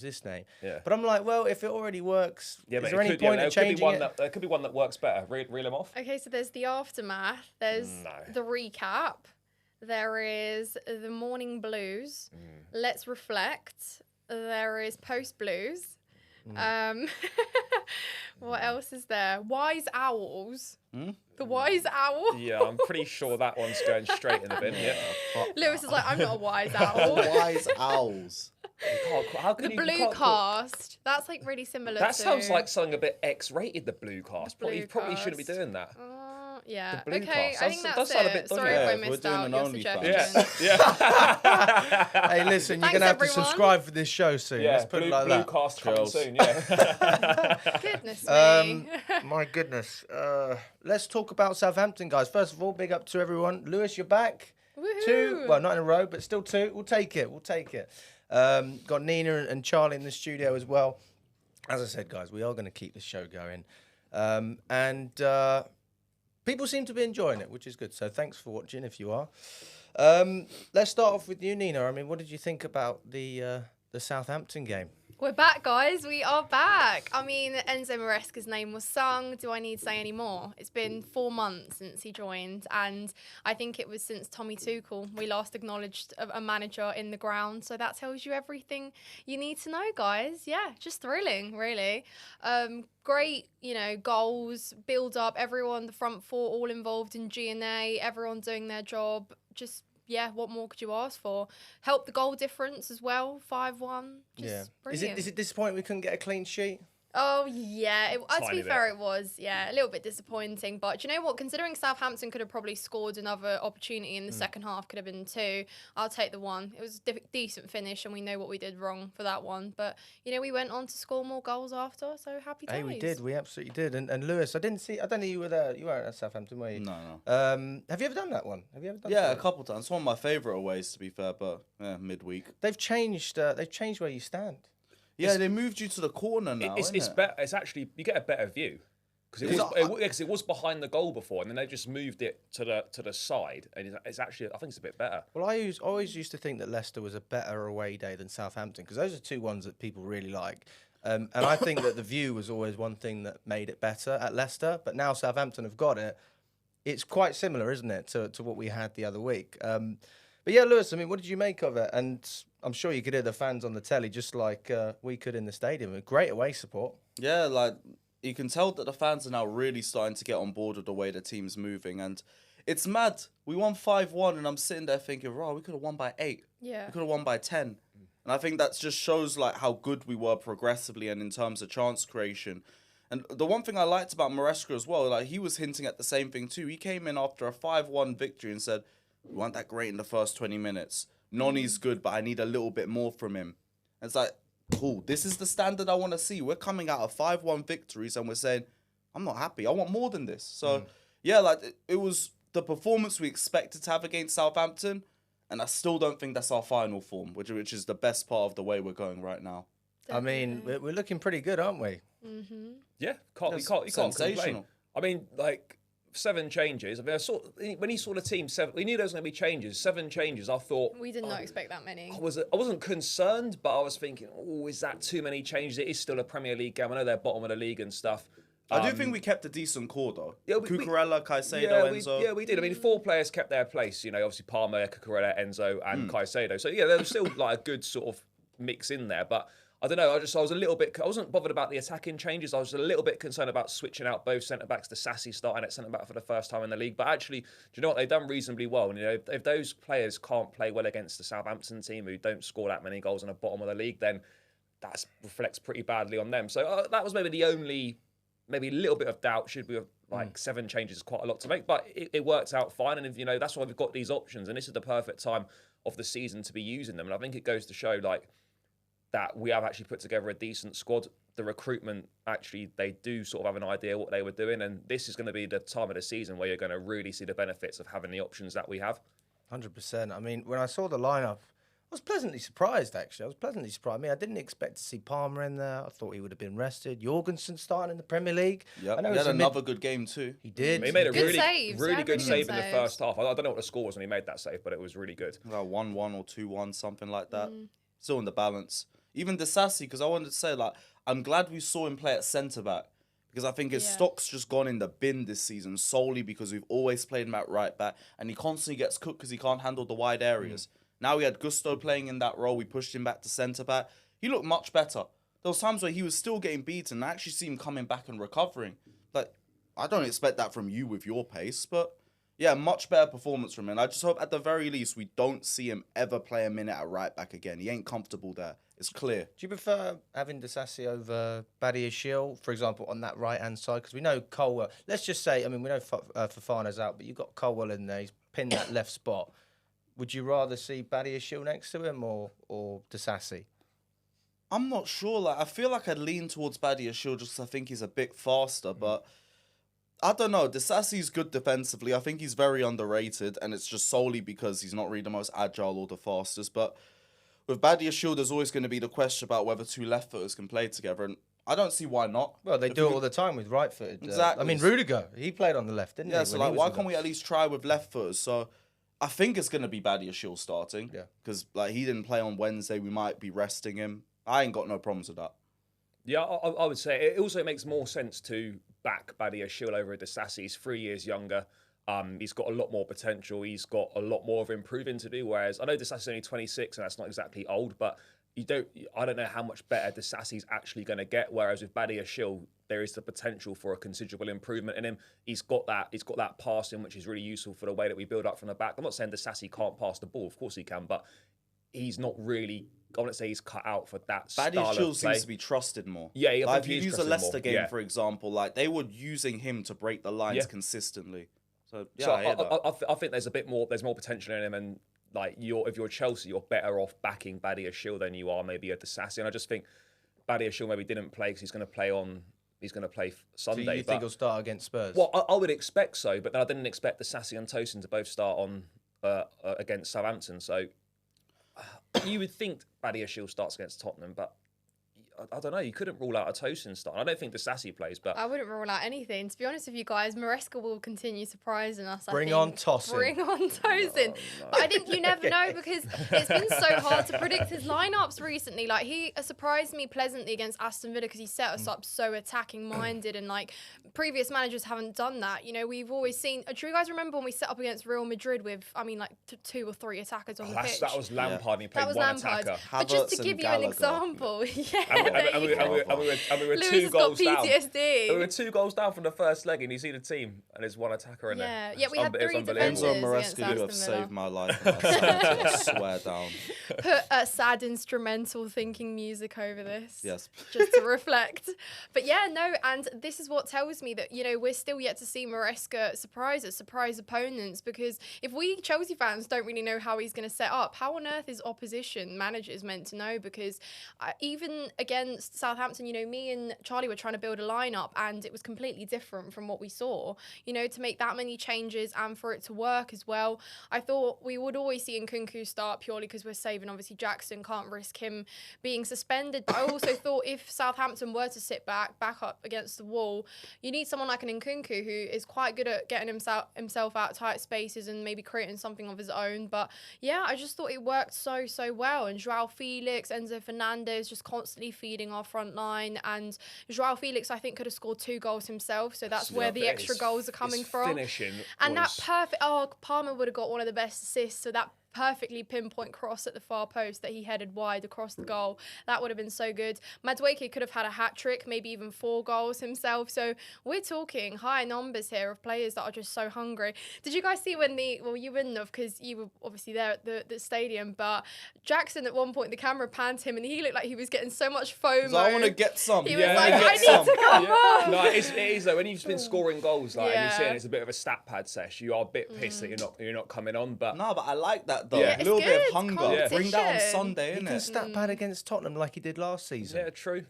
this name. Yeah. But I'm like, well, if it already works, Yeah, is there any point in changing it? There could be one that works better. Reel them off. Okay, so there's the aftermath. There's the recap. There is the morning blues. Let's reflect. There is post blues. What else is there? Wise owls. The wise owl. Yeah, I'm pretty sure that one's going straight in the bin. Yeah. Lewis is like, I'm not a wise owl. Wise owls. How can The blue cast. That's like really similar. That sounds like something a bit X-rated. The blue cast. Blue You probably shouldn't be cast. doing that. Yeah. The blue Okay, cast. I think Does that's sound a it. bit Sorry dodgy. if I Yeah, missed we're doing out an your OnlyFans. suggestion. Yeah. Hey, listen, you're Thanks, going to have to everyone. subscribe for this show soon. Let's put it like blue that. cast coming Girls. soon. Yeah. Goodness me. My goodness. Let's talk about Southampton, guys. First of all, big up to everyone. Lewis, you're back. Woohoo. 2, well, not in a row, but still 2. We'll take it. Got Nina and Charlie in the studio as well. As I said, guys, we are going to keep the show going. People seem to be enjoying it, which is good. So thanks for watching, if you are. Let's start off with you, Nina. I mean, what did you think about the Southampton game? We're back, guys. We are back. I mean, Enzo Maresca's name was sung. Do I need to say any more? It's been 4 months since he joined, and I think it was since Tommy Tuchel we last acknowledged a manager in the ground. So that tells you everything you need to know, guys. Yeah, just thrilling, really. Great, goals, build up. Everyone, the front four, all involved in G&A. Everyone doing their job. Just. Yeah, what more could you ask for? Help the goal difference as well, 5-1. Brilliant. Is it disappointing we couldn't get a clean sheet? Oh, yeah. To Tiny be fair, it was. Yeah, a little bit disappointing. But do you know what? Considering Southampton could have probably scored another opportunity in the second half, could have been 2, I'll take the 1. It was a decent finish, and we know what we did wrong for that one. But, we went on to score more goals after, so happy days. Hey, we did. We absolutely did. And Lewis, I don't think you were there. You weren't at Southampton, were you? No. Have you ever done that one? Have you ever done Yeah, that? a couple times. It's one of my favourite aways, to be fair, but midweek. They've changed where you stand. Yeah, they moved you to the corner now. It's better. It's actually you get a better view because it was behind the goal before, and then they just moved it to the side, and it's actually I think it's a bit better. Well, I always used to think that Leicester was a better away day than Southampton because those are 2 ones that people really like. And I think that the view was always one thing that made it better at Leicester, but now Southampton have got it. It's quite similar, isn't it, to what we had the other week? But yeah, Lewis, I mean, what did you make of it? And I'm sure you could hear the fans on the telly just like we could in the stadium. A great away support. Yeah, like you can tell that the fans are now really starting to get on board with the way the team's moving. And it's mad. We won 5-1 and I'm sitting there thinking, we could have won by 8. Yeah. We could have won by 10. And I think that just shows like how good we were progressively and in terms of chance creation. And the one thing I liked about Maresca as well, like he was hinting at the same thing too. He came in after a 5-1 victory and said, we weren't that great in the first 20 minutes. Noni's good, but I need a little bit more from him. And it's like, cool, this is the standard I want to see. We're coming out of 5-1 victories and we're saying, I'm not happy. I want more than this. So, yeah, like it was the performance we expected to have against Southampton. And I still don't think that's our final form, which is the best part of the way we're going right now. Definitely. I mean, we're looking pretty good, aren't we? Mm-hmm. Yeah, you can't complain. I mean, like 7 changes. I mean, when he saw the team, we knew there was going to be changes. 7 changes. I thought We did not expect that many. I wasn't concerned, but I was thinking, is that too many changes? It is still a Premier League game. I know they're bottom of the league and stuff. I do think we kept a decent core, though. Yeah, Cucurella, Caicedo, Enzo. Yeah, we did. I mean, 4 players kept their place. Obviously Palmer, Cucurella, Enzo, and Caicedo. So, yeah, there was still like a good sort of mix in there. But I don't know. I was a little bit. I wasn't bothered about the attacking changes. I was a little bit concerned about switching out both centre backs to Sassy starting at centre back for the first time in the league. But actually, do you know what? They've done reasonably well. And if those players can't play well against the Southampton team who don't score that many goals in the bottom of the league, then that reflects pretty badly on them. So that was maybe the only. Maybe a little bit of doubt. Should we have 7 changes is quite a lot to make, but it worked out fine. And if that's why we've got these options, and this is the perfect time of the season to be using them. And I think it goes to show that we have actually put together a decent squad. The recruitment actually they do sort of have an idea what they were doing, and this is going to be the time of the season where you're going to really see the benefits of having the options that we have. 100%. I mean, when I saw the lineup, I was pleasantly surprised, actually. I was pleasantly surprised. I mean, I didn't expect to see Palmer in there. I thought he would have been rested. Jorgensen starting in the Premier League. Yep. He had another good game too. He did. He made a Good really, saves. really Yeah, good really save good in the saves. first half. I don't know what the score was when he made that save, but it was really good. Like 1-1 or 2-1, something like that. Still in the balance. Even Disasi, because I wanted to say, like, I'm glad we saw him play at centre-back. Because I think his stock's just gone in the bin this season solely because we've always played him at right-back. And he constantly gets cooked because he can't handle the wide areas. Now we had Gusto playing in that role. We pushed him back to centre-back. He looked much better. There was times where he was still getting beaten. I actually see him coming back and recovering. Like, I don't expect that from you with your pace, but yeah, much better performance from him. I just hope at the very least we don't see him ever play a minute at right back again. He ain't comfortable there. It's clear. Do you prefer having Disasi over Badiashile, for example, on that right-hand side? Because we know Colwell, let's just say, I mean, we know Fofana's out, but you've got Colwell in there. He's pinned that left spot. Would you rather see Badiashile next to him or Disasi? I'm not sure. Like, I feel like I'd lean towards Badiashile just because I think he's a bit faster, but I don't know. Disasi's good defensively. I think he's very underrated, and it's just solely because he's not really the most agile or the fastest. But with Badiashile, there's always going to be the question about whether two left-footers can play together, and I don't see why not. Well, they do it all the time with right-footed. Exactly. I mean, Rudiger, he played on the left, didn't he? Yeah, so like, why can't we at least try with left-footers? So I think it's going to be Badiashile starting. Yeah. Because like, he didn't play on Wednesday. We might be resting him. I ain't got no problems with that. Yeah, I would say it also makes more sense to back Badiashile over Disasi. He's 3 years younger. He's got a lot more potential. He's got a lot more of improving to do. Whereas I know Disasi's only 26, and that's not exactly old, but I don't know how much better Disasi's actually going to get. Whereas with Badiashile, there is the potential for a considerable improvement in him. He's got that passing, which is really useful for the way that we build up from the back. I'm not saying Disasi can't pass the ball. Of course he can, but he's not really. I wouldn't say he's cut out for that style of play. Badiashile seems to be trusted more. Yeah, I like think if you use the Leicester game, for example, like they were using him to break the lines consistently. So yeah, I think there's more potential in him, and like if you're Chelsea, you're better off backing Badiashile than you are maybe a Disasi. And I just think Badiashile maybe didn't play because he's going to play Sunday. So you think he'll start against Spurs? Well, I would expect so, but then I didn't expect Disasi and Tosin to both start on against Southampton. So you would think Badiashile starts against Tottenham, but I don't know. You couldn't rule out a Tosin start. I don't think Disasi plays, but I wouldn't rule out anything. To be honest with you guys, Maresca will continue surprising us. Bring on Tosin. Bring on Tosin. But I think you never know because it's been so hard to predict his lineups recently. Like he surprised me pleasantly against Aston Villa because he set us up so attacking minded, and like previous managers haven't done that. You know, we've always seen. Do you guys remember when we set up against Real Madrid with, like 2 or 3 attackers on the pitch? That was Lampard, and he played one attacker. But just to give you an example, And we were 2 goals down. PTSD. We were 2 goals down from the first leg, and you see the team, and there's one attacker in there. Yeah, we had 3 defenders. Enzo Maresca, you have saved my life. I swear down. Put a sad instrumental thinking music over this. Yes. Just to reflect. But yeah, no, and this is what tells me that, we're still yet to see Maresca surprise opponents, because if we Chelsea fans don't really know how he's going to set up, how on earth is opposition managers meant to know? Because even against Southampton, me and Charlie were trying to build a lineup and it was completely different from what we saw. To make that many changes and for it to work as well, I thought we would always see Nkunku start purely because we're saving, obviously, Jackson, can't risk him being suspended. But I also thought if Southampton were to sit back up against the wall, you need someone like an Nkunku who is quite good at getting himself out tight spaces and maybe creating something of his own. But yeah, I just thought it worked so well. And Joao Felix, Enzo Fernandez just constantly feeding our front line, and Joao Felix I think could have scored 2 goals himself, so that's where the extra goals are coming from. Finishing and that perfect Palmer would have got one of the best assists, so that perfectly pinpoint cross at the far post that he headed wide across the goal, that would have been so good. Madueke could have had a hat-trick, maybe even 4 goals himself, so we're talking high numbers here of players that are just so hungry. Did you guys see when you wouldn't have because you were obviously there at the stadium, but Jackson at one point the camera panned him and he looked like he was getting so much FOMO. I want to get some. He was like, I need to come on. No, it is though, when you've been scoring goals and you see it, it's a bit of a stat pad sesh, you are a bit pissed that you're not coming on, but no, but I like that though. Yeah, a little bit of hunger. Competition. Bring that on Sunday, He innit? can stat pad against Tottenham like he did last season. Yeah, true.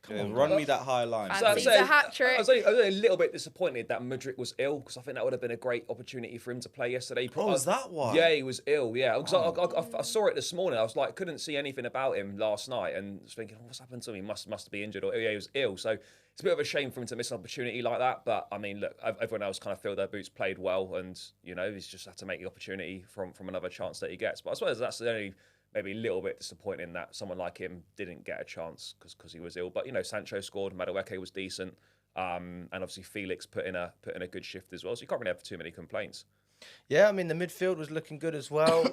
Run me that high line. Fancy a hat-trick. I was only a little bit disappointed that Mudryk was ill, because I think that would have been a great opportunity for him to play yesterday. Is that why? Yeah, he was ill, yeah. Because I saw it this morning. I was like, couldn't see anything about him last night, and was thinking, what's happened to him? He must be injured, or he was ill. So it's a bit of a shame for him to miss an opportunity like that. But I mean, look, everyone else kind of filled their boots, played well, and he's just had to make the opportunity from another chance that he gets. But I suppose that's the only maybe a little bit disappointing that someone like him didn't get a chance because he was ill. But Sancho scored, Madueke was decent, and obviously Felix put in a good shift as well. So you can't really have too many complaints. Yeah, I mean the midfield was looking good as well.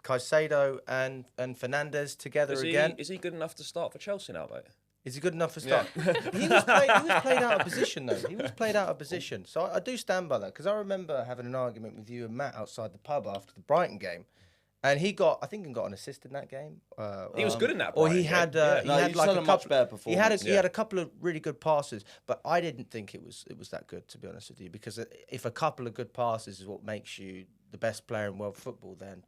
Caicedo and Fernandes together again. Is he good enough to start for Chelsea now, mate? Is he good enough for start? Yeah. he was played out of position though. He was played out of position. So I do stand by that because I remember having an argument with you and Matt outside the pub after the Brighton game. And I think he got an assist in that game. He was good in that. Or he had, he had like a much better performance. He had a couple of really good passes, but I didn't think it was that good, to be honest with you. Because if a couple of good passes is what makes you the best player in world football, then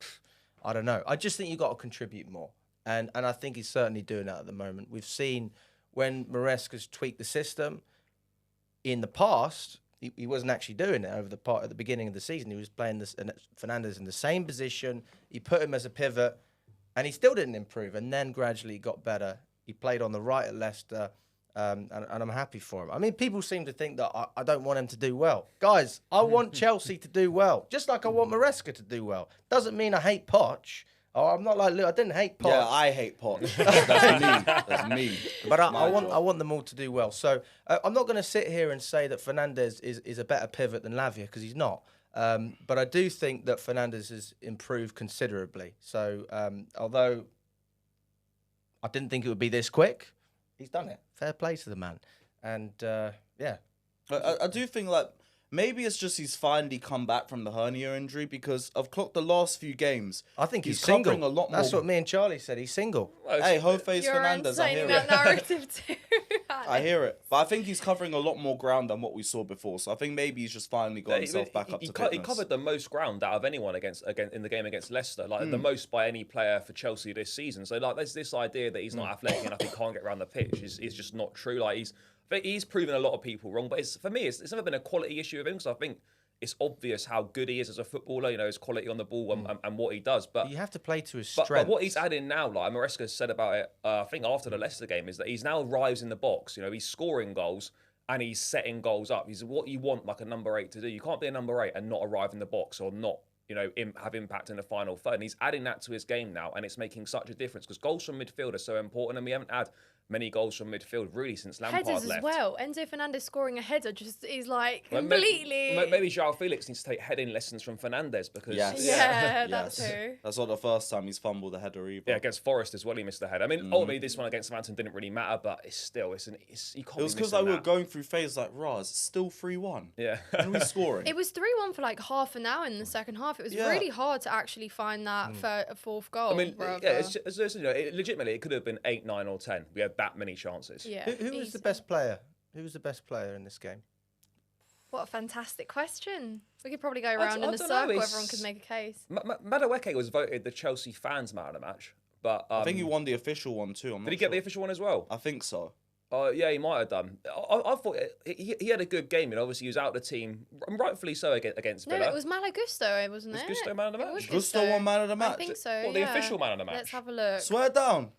I don't know. I just think you got to contribute more, and I think he's certainly doing that at the moment. We've seen when Maresca's tweaked the system in the past. He wasn't actually doing it over at the beginning of the season. He was playing Fernandes in the same position. He put him as a pivot, and he still didn't improve. And then gradually got better. He played on the right at Leicester, and I'm happy for him. I mean, people seem to think that I don't want him to do well. Guys, I want Chelsea to do well, just like I want Maresca to do well. Doesn't mean I hate Poch. Oh, I'm not like Lou. I didn't hate Poch. Yeah, I hate Poch. That's me. But I want them all to do well. So I'm not going to sit here and say that Fernandes is a better pivot than Lavia because he's not. But I do think that Fernandes has improved considerably. So although I didn't think it would be this quick, he's done it. Fair play to the man. And yeah. I do think like maybe it's just he's finally come back from the hernia injury because I've clocked the last few games. I think he's covering single. a lot more. That's what me and Charlie said. He's single. Hey, Jofe You're Fernandes, I hear that it. narrative too. I hear it. But I think he's covering a lot more ground than what we saw before. So I think maybe he's just finally got himself back up to fitness. He covered the most ground out of anyone in the game against Leicester, like the most by any player for Chelsea this season. So like, there's this idea that he's not athletic enough, he can't get around the pitch. Is just not true. Like he's proven a lot of people wrong. But for me, it's never been a quality issue of him. So I think it's obvious how good he is as a footballer, his quality on the ball and what he does. But you have to play to his strength. But what he's adding now, like Maresca said about it, I think after the Leicester game, is that he's now arrives in the box. He's scoring goals and he's setting goals up. He's what you want like a number 8 to do. You can't be a number 8 and not arrive in the box or not, have impact in the final third. And he's adding that to his game now, and it's making such a difference because goals from midfield are so important, and we haven't had many goals from midfield really since Lampard Headers left. as well. Enzo Fernandez scoring a header just is like completely. Maybe João Felix needs to take heading lessons from Fernandes because That's true. That's not the first time he's fumbled a header either. Yeah, against Forest as well, he missed the head. I mean, ultimately this one against Southampton didn't really matter, but it's still you can't. It was because we were going through phases like, it's still 3-1. Yeah, and we're scoring. It was 3-1 for like half an hour in the second half. It was really hard to actually find that fourth goal. I mean, legitimately, it could have been 8, 9, or 10. We had that many chances. Yeah. Who was the best player? Who was the best player in this game? What a fantastic question. We could probably go around in a circle. Everyone could make a case. Madueke was voted the Chelsea fans man of the match, but I think he won the official one too. Did he get the official one as well? I think so. Yeah, he might have done. I thought he had a good game, and obviously he was out of the team, and rightfully so against Villa. No, it was Malo Gusto, wasn't it? Was Gusto man of the match? Gusto won man of the match. I think so. The official man of the match. Let's have a look. Swear down.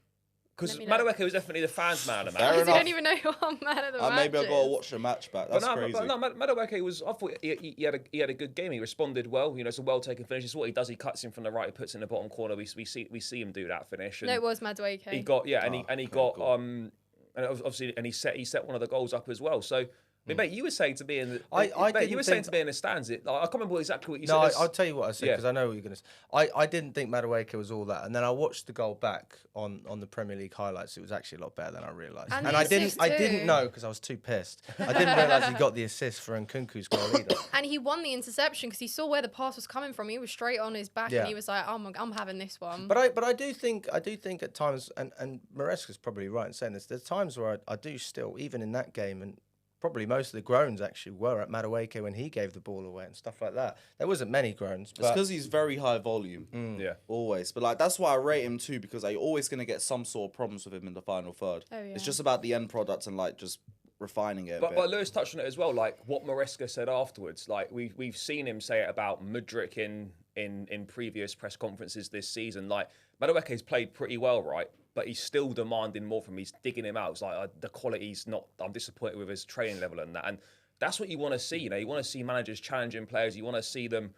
Because Madueke was definitely the fans man of the match. Because you don't even know what man of the match Maybe is. I gotta watch the match back. That's crazy. But Madueke was. I thought he had a good game. He responded well. It's a well taken finish. It's what he does. He cuts in from the right. He puts in the bottom corner. We see him do that finish. And no, it was Madueke. He got and obviously he set one of the goals up as well. So. Mate, you were saying to me in the stands. I can't remember exactly what you said. No, I'll tell you what I said because I know what you're going to say. I didn't think Madueke was all that, and then I watched the goal back on the Premier League highlights. It was actually a lot better than I realised, and I didn't know because I was too pissed. I didn't realise he got the assist for Nkunku's goal either. And he won the interception because he saw where the pass was coming from. He was straight on his back, and he was like, I'm having this one. But I do think at times, and Maresca's probably right in saying this. There's times where I do still, even in that game, and probably most of the groans actually were at Madueke when he gave the ball away and stuff like that. There wasn't many groans. But it's because he's very high volume. Yeah. Always. But that's why I rate him too, because I'm always going to get some sort of problems with him in the final third. Oh, yeah. It's just about the end product and just refining it a bit. But Lewis touched on it as well, like what Maresca said afterwards. Like we've seen him say it about Mudryk in previous press conferences this season. Like Madueke's played pretty well, right? But he's still demanding more from him. He's digging him out. It's like the quality's not. I'm disappointed with his training level and that. And that's what you want to see. You want to see managers challenging players. You want to see them,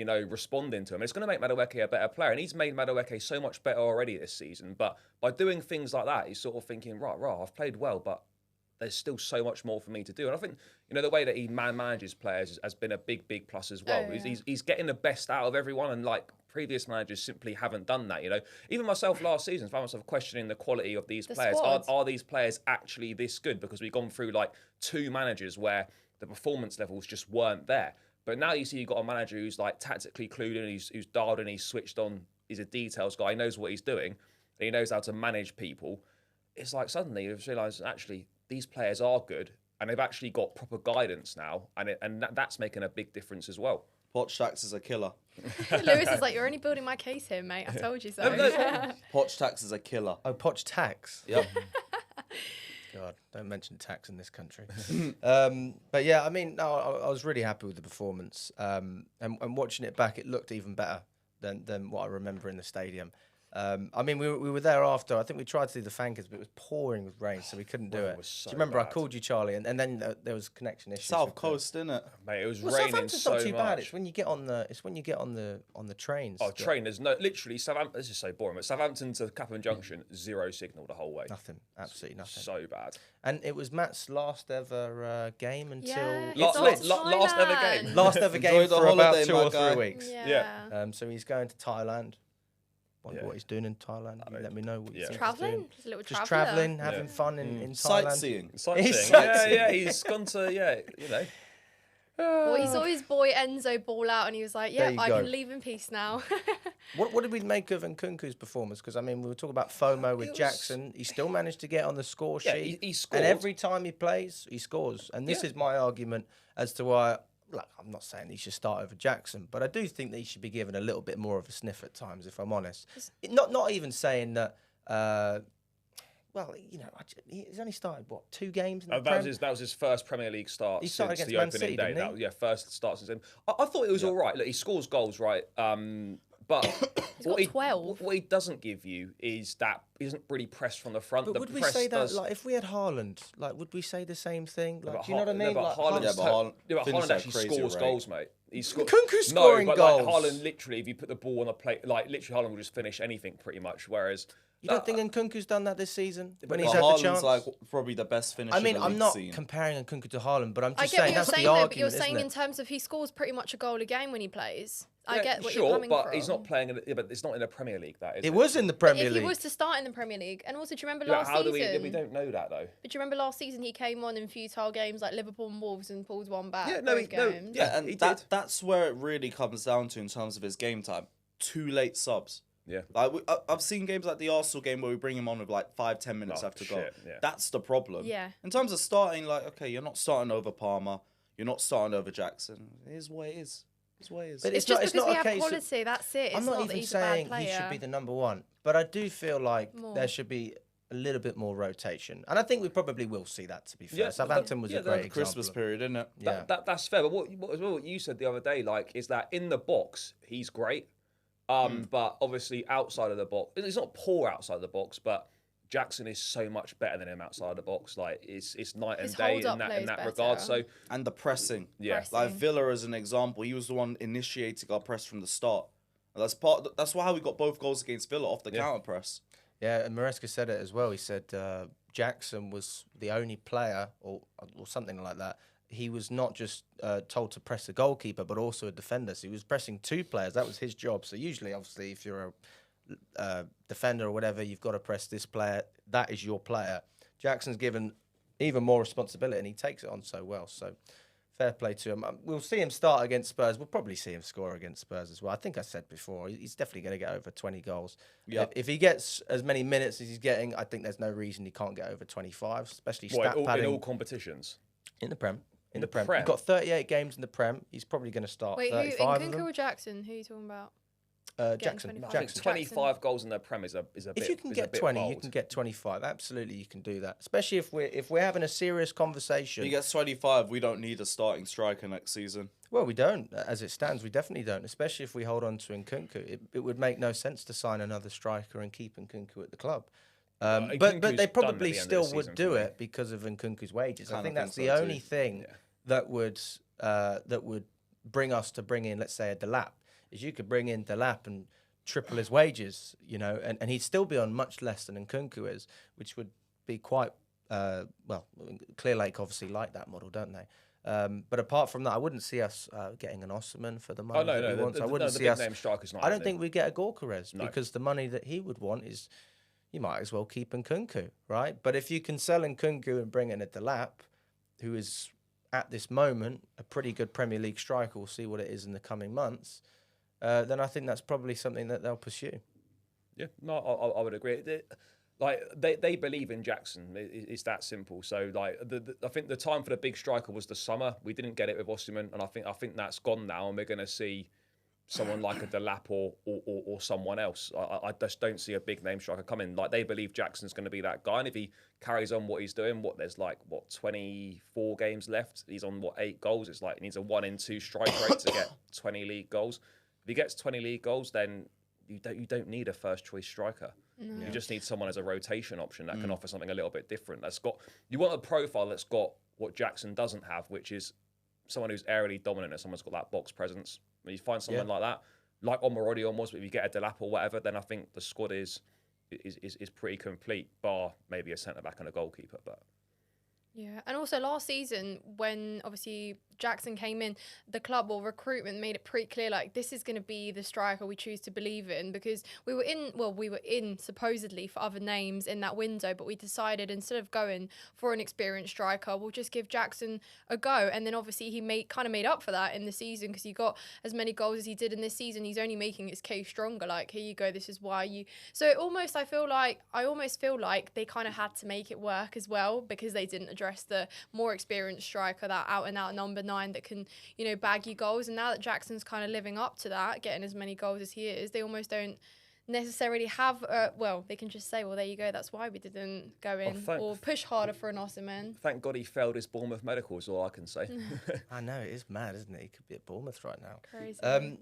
responding to him. It's going to make Madueke a better player, and he's made Madueke so much better already this season. But by doing things like that, he's sort of thinking, right, I've played well, but there's still so much more for me to do. And I think, the way that he manages players has been a big plus as well. Oh, yeah. He's getting the best out of everyone, and like previous managers simply haven't done that. Even myself last season found myself questioning the quality of these players. Are these players actually this good? Because we've gone through like 2 managers where the performance levels just weren't there. But now you see you've got a manager who's like tactically clued in, who's dialed in, he's switched on, he's a details guy, he knows what he's doing, and he knows how to manage people. It's like suddenly you realise actually these players are good, and they've actually got proper guidance now, and that's making a big difference as well. Poch is a killer. Lewis is like, you're only building my case here, mate. I told you so. Poch is a killer. Oh, Poch tax. Yep. God, don't mention tax in this country. But yeah, I mean, no, I was really happy with the performance. And watching it back, it looked even better than what I remember in the stadium. I mean, we were there after. I think we tried to do the fankers, but it was pouring with rain, so we couldn't do it. So do you remember bad. I called you, Charlie, and then there was connection issues. South Coast, isn't it? Mate, it was Well, raining Southampton's so not too much. bad. It's when you get on the trains. Oh, train. There's literally Southampton. This is so boring, but Southampton to Clapham Junction, 0 signal the whole way. Nothing, absolutely nothing. So bad. And it was Matt's last ever game until Yeah, Last ever game. last ever Enjoy game the for about holiday, 2 my or 3 guy. weeks. Yeah. So he's going to Thailand. Wonder Yeah. what he's doing in Thailand. You let me know what you think he's Traveling? doing. Just a little Just traveller. traveling, having fun in Thailand. Sightseeing. Sightseeing. sightseeing. Yeah, he's gone to, Well, he saw his boy Enzo ball out and he was like, There yeah, you I go. can leave in peace now. What did we make of Nkunku's performance? Because I mean, we were talking about FOMO with It was- Jackson. He still managed to get on the score Yeah, sheet. he scored. And every time he plays, he scores. And this Yeah. is my argument as to why. Like, I'm not saying he should start over Jackson, but I do think that he should be given a little bit more of a sniff at times, if I'm honest. Not even saying that. Well, he's only started 2 games in the Prem? that was his first Premier League start He started since against the Man opening City, day. didn't he? First start since him. I thought it was all right. Look, he scores goals, right? But got 12. What he doesn't give you is that he doesn't really press from the front. But the would we press say that, does- like, if we had Haaland, like, would we say the same thing? Like, but do you know what I mean? No, but Like, Haaland's Yeah, but Haaland finished Haaland at a actually crazy scores rate. goals, mate. He Nkunku's scoring no, but goals. Like Haaland, literally, if you put the ball on the plate, like literally, Haaland will just finish anything pretty much. Whereas You don't think Nkunku's done that this season when he's But had the Haaland's chance? like probably the best finisher I mean, the I'm league's not seen. comparing Nkunku to Haaland, but I'm I just get what saying you're that's saying the though, but argument, you're isn't saying it? in terms of he scores pretty much a goal a game when he plays. I Yeah, get what sure, you're coming but from. he's not playing. But it's not in the Premier League. That is. It was in the Premier If League. he was to start in the Premier League, and also do you remember Yeah, last how do season? we don't know that though. But do you remember last season he came on in futile games like Liverpool and Wolves and pulled one back? Yeah, no, both no, games. yeah. And he that did. that's where it really comes down to in terms of his game time. 2 late subs. Yeah. Like I've seen games like the Arsenal game where we bring him on with like 5-10 minutes Oh, after shit, goal. yeah. That's the problem. Yeah. In terms of starting, like, okay, you're not starting over Palmer, you're not starting over Jackson. It is what it is. It's what it is. But It's just it's because not we a have case of- quality. That's it. It's I'm not that even he's a bad saying player. he should be the number 1, but I do feel like More. there should be a little bit more rotation, and I think we probably will see that. To be fair, Yeah, Southampton was yeah, a the great example. Christmas period, isn't it? Yeah. That's fair. But what you said the other day, like, is that in the box he's great, but obviously outside of the box, it's not poor outside of the box, but Jackson is so much better than him outside of the box. Like it's night and His day hold-up in that plays regard. better. So And the pressing. yeah, Pressing. Like Villa as an example, he was the one initiating our press from the start. And that's why we got both goals against Villa off the counter press. Yeah, and Maresca said it as well. He said Jackson was the only player, or something like that. He was not just told to press the goalkeeper, but also a defender. So he was pressing 2 players. That was his job. So usually, obviously, if you're a defender or whatever, you've got to press this player. That is your player. Jackson's given even more responsibility, and he takes it on so well. So fair play to him. We'll see him start against Spurs. We'll probably see him score against Spurs as well. I think I said before, he's definitely going to get over 20 goals. Yep. If he gets as many minutes as he's getting, I think there's no reason he can't get over 25, especially stat in padding all competitions. in the Prem. In the the Prem. Prem? He's got 38 games in the Prem. He's probably going to start Wait, who? 35 of Nkunku them. or Jackson? Who are you talking about? Jackson. 25. I think Jackson. 25 goals in the Prem is a bit. If you can is a get bit 20, you bold. can get 25. Absolutely, you can do that. Especially if we're having a serious conversation. He gets 25, we don't need a starting striker next season. Well, we don't. As it stands, we definitely don't. Especially if we hold on to Nkunku. It would make no sense to sign another striker and keep Nkunku at the club. But Nkunku's they done probably at the end of still the would season do for me. it because of Nkunku's wages. I Kinda think that's think the so only too. thing that would bring us to bring in, let's say, a Delap. is you could bring in Delap and triple his wages, you know, and he'd still be on much less than Nkunku is, which would be quite, well, Clear Lake obviously like that model, don't they? But apart from that, I wouldn't see us getting an Osman for the money that he wants. I wouldn't see us. Name striker's not I don't think we get a Gorkarez because the money that he would want is, you might as well keep Nkunku, right? But if you can sell Nkunku and bring in a Delap, who is at this moment a pretty good Premier League striker, we'll see what it is in the coming months, then I think that's probably something that they'll pursue. Yeah, no, I would agree. They believe in Jackson. It's that simple. So like I think the time for the big striker was the summer. We didn't get it with Osimhen, and I think that's gone now, and we're going to see someone like a Delap or someone else. I just don't see a big name striker coming. Like they believe Jackson's going to be that guy, and if he carries on what he's doing, there's 24 games left. He's on 8 goals. It's like he needs a 1 in 2 strike rate to get 20 league goals. If he gets 20 league goals, then you don't need a first choice striker. No. You just need someone as a rotation option that can offer something a little bit different. You want a profile that's got what Jackson doesn't have, which is someone who's aerially dominant and someone's got that box presence. When you find someone like that, like Omarodion was, but if you get a Delap or whatever, then I think the squad is pretty complete, bar maybe a centre back and a goalkeeper. But yeah, and also last season when obviously Jackson came in, the club or recruitment made it pretty clear like this is going to be the striker we choose to believe in, because we were in supposedly for other names in that window, but we decided instead of going for an experienced striker, we'll just give Jackson a go. And then obviously he made up for that in the season, because he got as many goals as he did in this season. He's only making his case stronger. Like, here you go, this is why you. So it almost I almost feel like they kind of had to make it work as well, because they didn't address the more experienced striker, that out and out number 9 that can, bag you goals. And now that Jackson's kind of living up to that, getting as many goals as he is, they almost don't necessarily have, they can just say, well, there you go, that's why we didn't go in or push harder for an Osimhen. Thank God he failed his Bournemouth medical is all I can say. I know, it is mad, isn't it? He could be at Bournemouth right now. Crazy.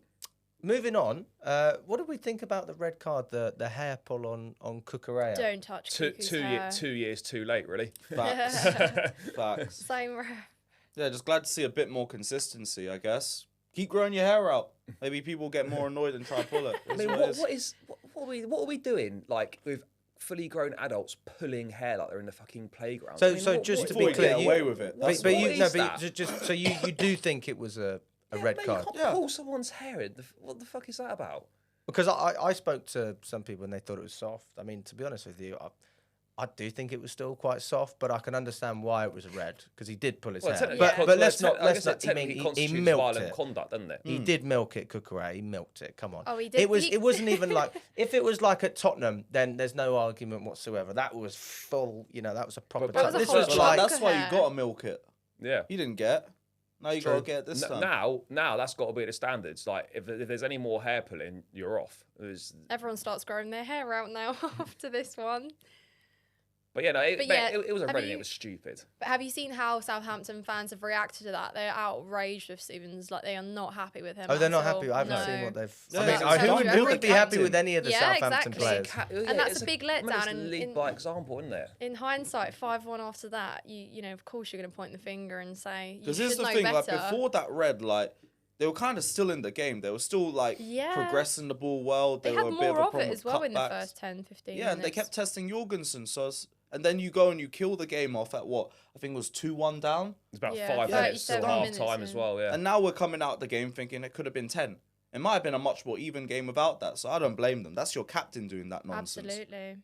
Moving on, what did we think about the red card, the hair pull on Cucurella? Don't touch two years too late, really. Facts. Facts. Same. Yeah, just glad to see a bit more consistency, I guess. Keep growing your hair out. Maybe people get more annoyed and try to pull it. I mean, what are we doing? Like with fully grown adults pulling hair like they're in the fucking playground. So just to be clear, get away with it. So you do think it was a red card? You can't pull someone's hair in. What the fuck is that about? Because I spoke to some people and they thought it was soft. I mean, to be honest with you, I do think it was still quite soft, but I can understand why it was a red, because he did pull his hair. But let's not. He milked it. Conduct, doesn't it? He did milk it, Cucurella. He milked it. Come on. Oh, he did. It wasn't even like, if it was like at Tottenham, then there's no argument whatsoever. That was full. That was a proper. This was like, that's why you got to milk it. Yeah. You didn't get. Now you got to get it this time. Now that's got to be the standards. Like if there's any more hair pulling, you're off. Everyone starts growing their hair out now after this one. But yeah, it was a red and it was stupid. But have you seen how Southampton fans have reacted to that? They're outraged with Stevens. Like, they are not happy with him. Oh, they're not happy? I haven't seen what they've... Who would be happy with any of the Southampton players? And that's a big letdown. And lead by example, isn't it? In hindsight, 5-1 after that, you know, of course you're going to point the finger and say, you because should here's the know thing, better. like before that red, like they were kind of still in the game. They were still like progressing the ball well. They were had a bit more of of a it as well in the cutbacks. first 10, 15 Yeah, minutes. and they kept testing Jorgensen. And then you go and you kill the game off at what? I think it was 2-1 down. It's about 5 minutes till half time as well, yeah. And now we're coming out the game thinking it could have been 10. It might have been a much more even game without that, so I don't blame them. That's your captain doing that nonsense. Absolutely.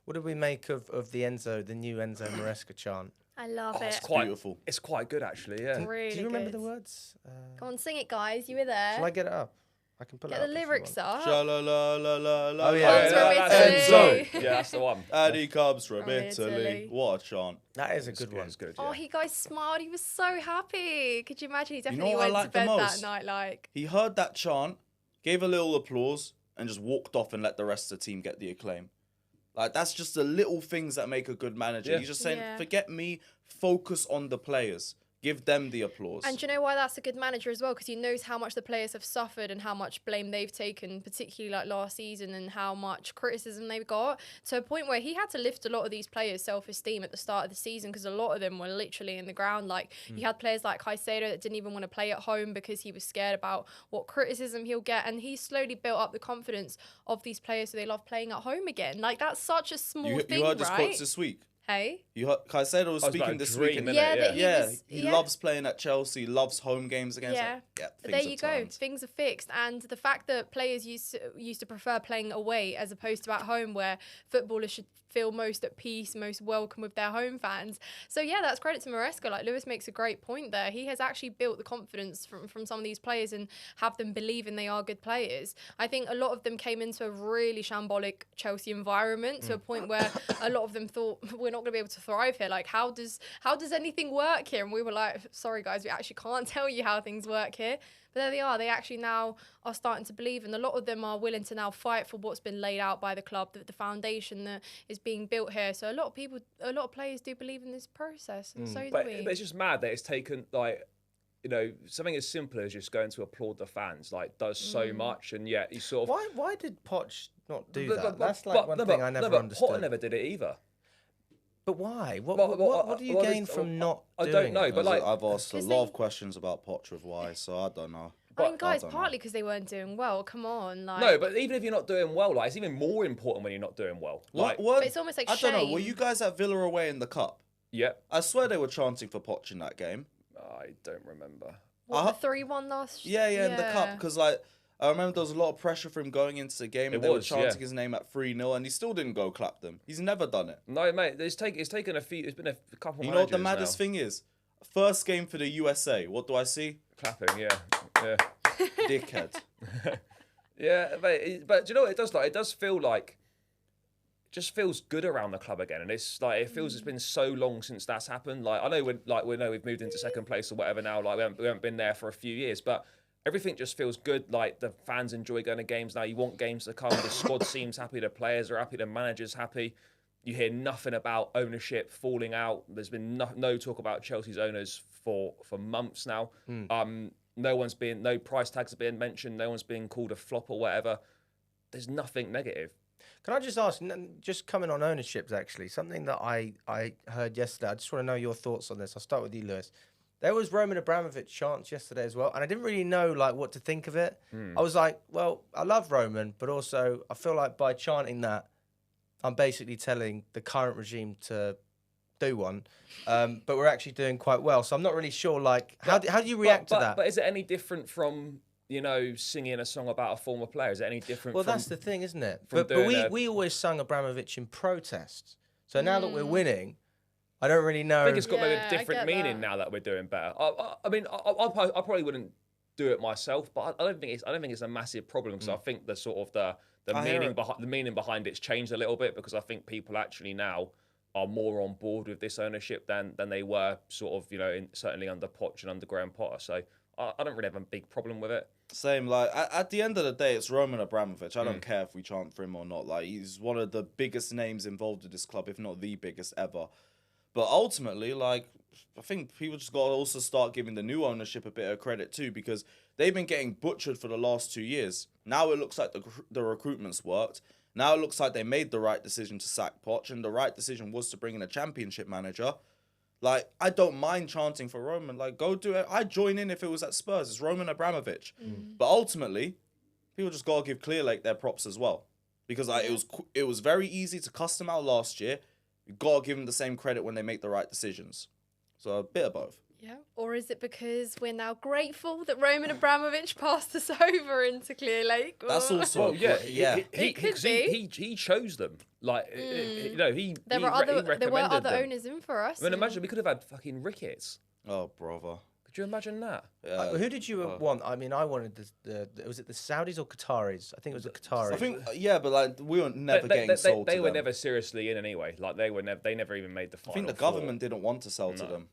What did we make of the new Enzo Maresca chant? I love it. It's quite beautiful. It's quite good, actually, yeah. Really Do you remember good. the words? Go on, sing it, guys. You were there. Shall I get it up? I can pull it Get up. the lyrics up. Oh, yeah. Enzo. Yeah, that's the one. And he comes from From Italy. Italy. What a chant. That is a good one. It's good, Oh, yeah. he guys smiled. He was so happy. Could you imagine? He definitely what I went like to the bed that most? night like. He heard that chant, gave a little applause, and just walked off and let the rest of the team get the acclaim. Like, that's just the little things that make a good manager. Yeah. He's just saying, Yeah. forget me, focus on the players. Give them the applause. And do you know why that's a good manager as well? Because he knows how much the players have suffered and how much blame they've taken, particularly like last season, and how much criticism they've got, to a point where he had to lift a lot of these players' self-esteem at the start of the season, because a lot of them were literally in the ground. Like you had players like Caicedo that didn't even want to play at home because he was scared about what criticism he'll get, and he slowly built up the confidence of these players so they love playing at home again. Like that's such a small thing, you heard his right? quotes this week. Hey? You heard Caicedo was speaking this week. He loves playing at Chelsea, loves home games against. Yeah, there you go. Things are fixed, and the fact that players used to prefer playing away as opposed to at home, where footballers should feel most at peace, most welcome with their home fans. So yeah, that's credit to Maresca. Like Lewis makes a great point there. He has actually built the confidence from some of these players and have them believing they are good players. I think a lot of them came into a really shambolic Chelsea environment to a point where a lot of them thought, we're not going to be able to thrive here. Like how does anything work here? And we were like, sorry guys, we actually can't tell you how things work here. But there they are. They actually now are starting to believe, and a lot of them are willing to now fight for what's been laid out by the club, the foundation that is being built here. So a lot of players do believe in this process, and so do we. But it's just mad that it's taken, like, you know, something as simple as just going to applaud the fans, like, does so much, and yet you sort of... Why did Poch not do that? That's like one thing I never understood. Potter never did it either. But why? What do you gain from not doing I don't know, it? but like... I've asked a lot of questions about Poch with why, so I don't know. I mean, guys, partly because they weren't doing well. Come on, like... No, but even if you're not doing well, like, it's even more important when you're not doing well. Like, But it's almost like I shame. don't know. Were you guys at Villa away in the cup? Yeah. I swear they were chanting for Poch in that game. I don't remember. What, the 3-1 last... Yeah, in the cup, because like... I remember there was a lot of pressure for him going into the game, and they were chanting his name at 3-0, and he still didn't go clap them. He's never done it. No, mate, it's taken a few... It's been a couple. You know what the maddest thing is? First game for the USA. What do I see? Clapping, yeah. Dickhead. Yeah, but do you know what it does? Like, it does feel like... It just feels good around the club again, and it's like it feels it's been so long since that's happened. Like I know we've moved into second place or whatever now. Like we haven't been there for a few years, but everything just feels good. Like the fans enjoy going to games now. You want games to come. The squad seems happy. The players are happy. The manager's happy. You hear nothing about ownership falling out. There's been no talk about Chelsea's owners for months now. No price tags are being mentioned. No one's being called a flop or whatever. There's nothing negative. Can I just ask, just coming on ownerships, actually, something that I heard yesterday. I just want to know your thoughts on this. I'll start with you, Lewis. There was Roman Abramovich chants yesterday as well, and I didn't really know what to think of it. I was like, well, I love Roman, but also I feel like by chanting that, I'm basically telling the current regime to do one. But we're actually doing quite well, so I'm not really sure. How do you react to that? But is it any different from singing a song about a former player? Is it any different? Well, that's the thing, isn't it? But we always sung Abramovich in protest. So now that we're winning, I don't really know. I think it's got maybe a different meaning now that we're doing better. I mean, I probably wouldn't do it myself, but I don't think it's a massive problem, because I think the sort of the meaning behind it's changed a little bit, because I think people actually now are more on board with this ownership than they were sort of certainly under Poch and under Graham Potter. So I don't really have a big problem with it. Same, like at the end of the day, it's Roman Abramovich. I don't care if we chant for him or not. Like, he's one of the biggest names involved in this club, if not the biggest ever. But ultimately, like, I think people just got to also start giving the new ownership a bit of credit too, because they've been getting butchered for the last 2 years. Now it looks like the recruitment's worked. Now it looks like they made the right decision to sack Poch, and the right decision was to bring in a championship manager. Like, I don't mind chanting for Roman. Like, go do it. I'd join in if it was at Spurs. It's Roman Abramovich. But ultimately, people just got to give Clear Lake their props as well. Because it was very easy to cuss them out last year. You got to give them the same credit when they make the right decisions. So a bit of both. Yeah. Or is it because we're now grateful that Roman Abramovich passed us over into Clear Lake? That's also he chose them. Like there were other owners in for us. I mean, imagine we could have had fucking Ricketts. Oh, brother. Could you imagine that? Who did you want? I mean, I wanted was it the Saudis or Qataris? I think it was the Qataris. I think but like we were never getting sold. They were never seriously in anyway. Like they never even made the final. I think the government didn't want to sell to them.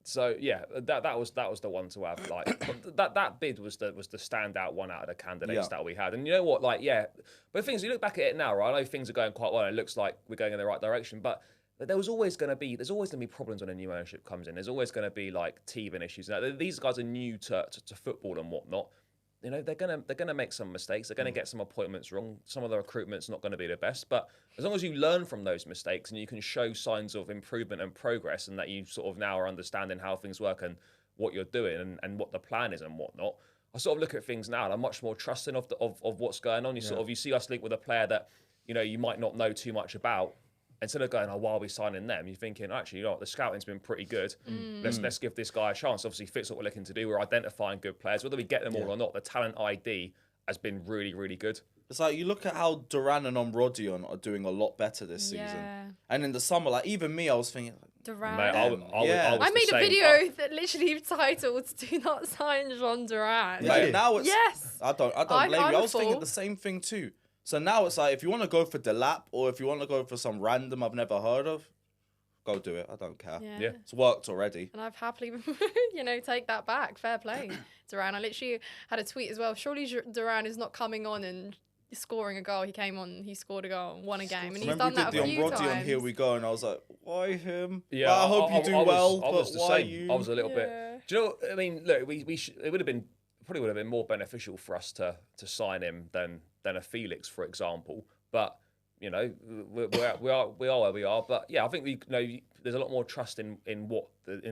So yeah, that was the one to have. Like that bid was the standout one out of the candidates that we had. And you know what? Like but the thing is, you look back at it now, right? I know things are going quite well, and it looks like we're going in the right direction. But But there's always going to be problems when a new ownership comes in. There's always going to be like teething issues. Now, these guys are new to football and whatnot. You know, they're gonna make some mistakes. They're gonna get some appointments wrong. Some of the recruitment's not gonna be the best. But as long as you learn from those mistakes and you can show signs of improvement and progress, and that you sort of now are understanding how things work and what you're doing and what the plan is and whatnot, I sort of look at things now and I'm much more trusting of what's going on. You see us link with a player that, you know, you might not know too much about. Instead of going, why are we signing them? You're thinking, actually, you know what, the scouting's been pretty good. Let's give this guy a chance. Obviously, fits what we're looking to do. We're identifying good players. Whether we get them all or not, the talent ID has been really, really good. It's like you look at how Duran and Omrodion are doing a lot better this season. And in the summer, like even me, I was thinking, Duran. Mate, I made a video that literally titled "Do not sign Jean Duran." Yeah, now it's yes. I don't blame you. I was thinking the same thing too. So now it's like, if you want to go for Delap or if you want to go for some random I've never heard of, go do it. I don't care. Yeah. It's worked already. And I've happily, take that back. Fair play, Duran. I literally had a tweet as well. Surely Duran is not coming on and scoring a goal. He came on, he scored a goal, won a game, and he's done that a few times. Here we go, and I was like, why him? Yeah, well, I hope you do well, but why you? I was a little bit. Do you know? I mean, look, it would have been more beneficial for us to sign him than a Felix, for example. But you know, we are where we are. But yeah, I think there's a lot more trust in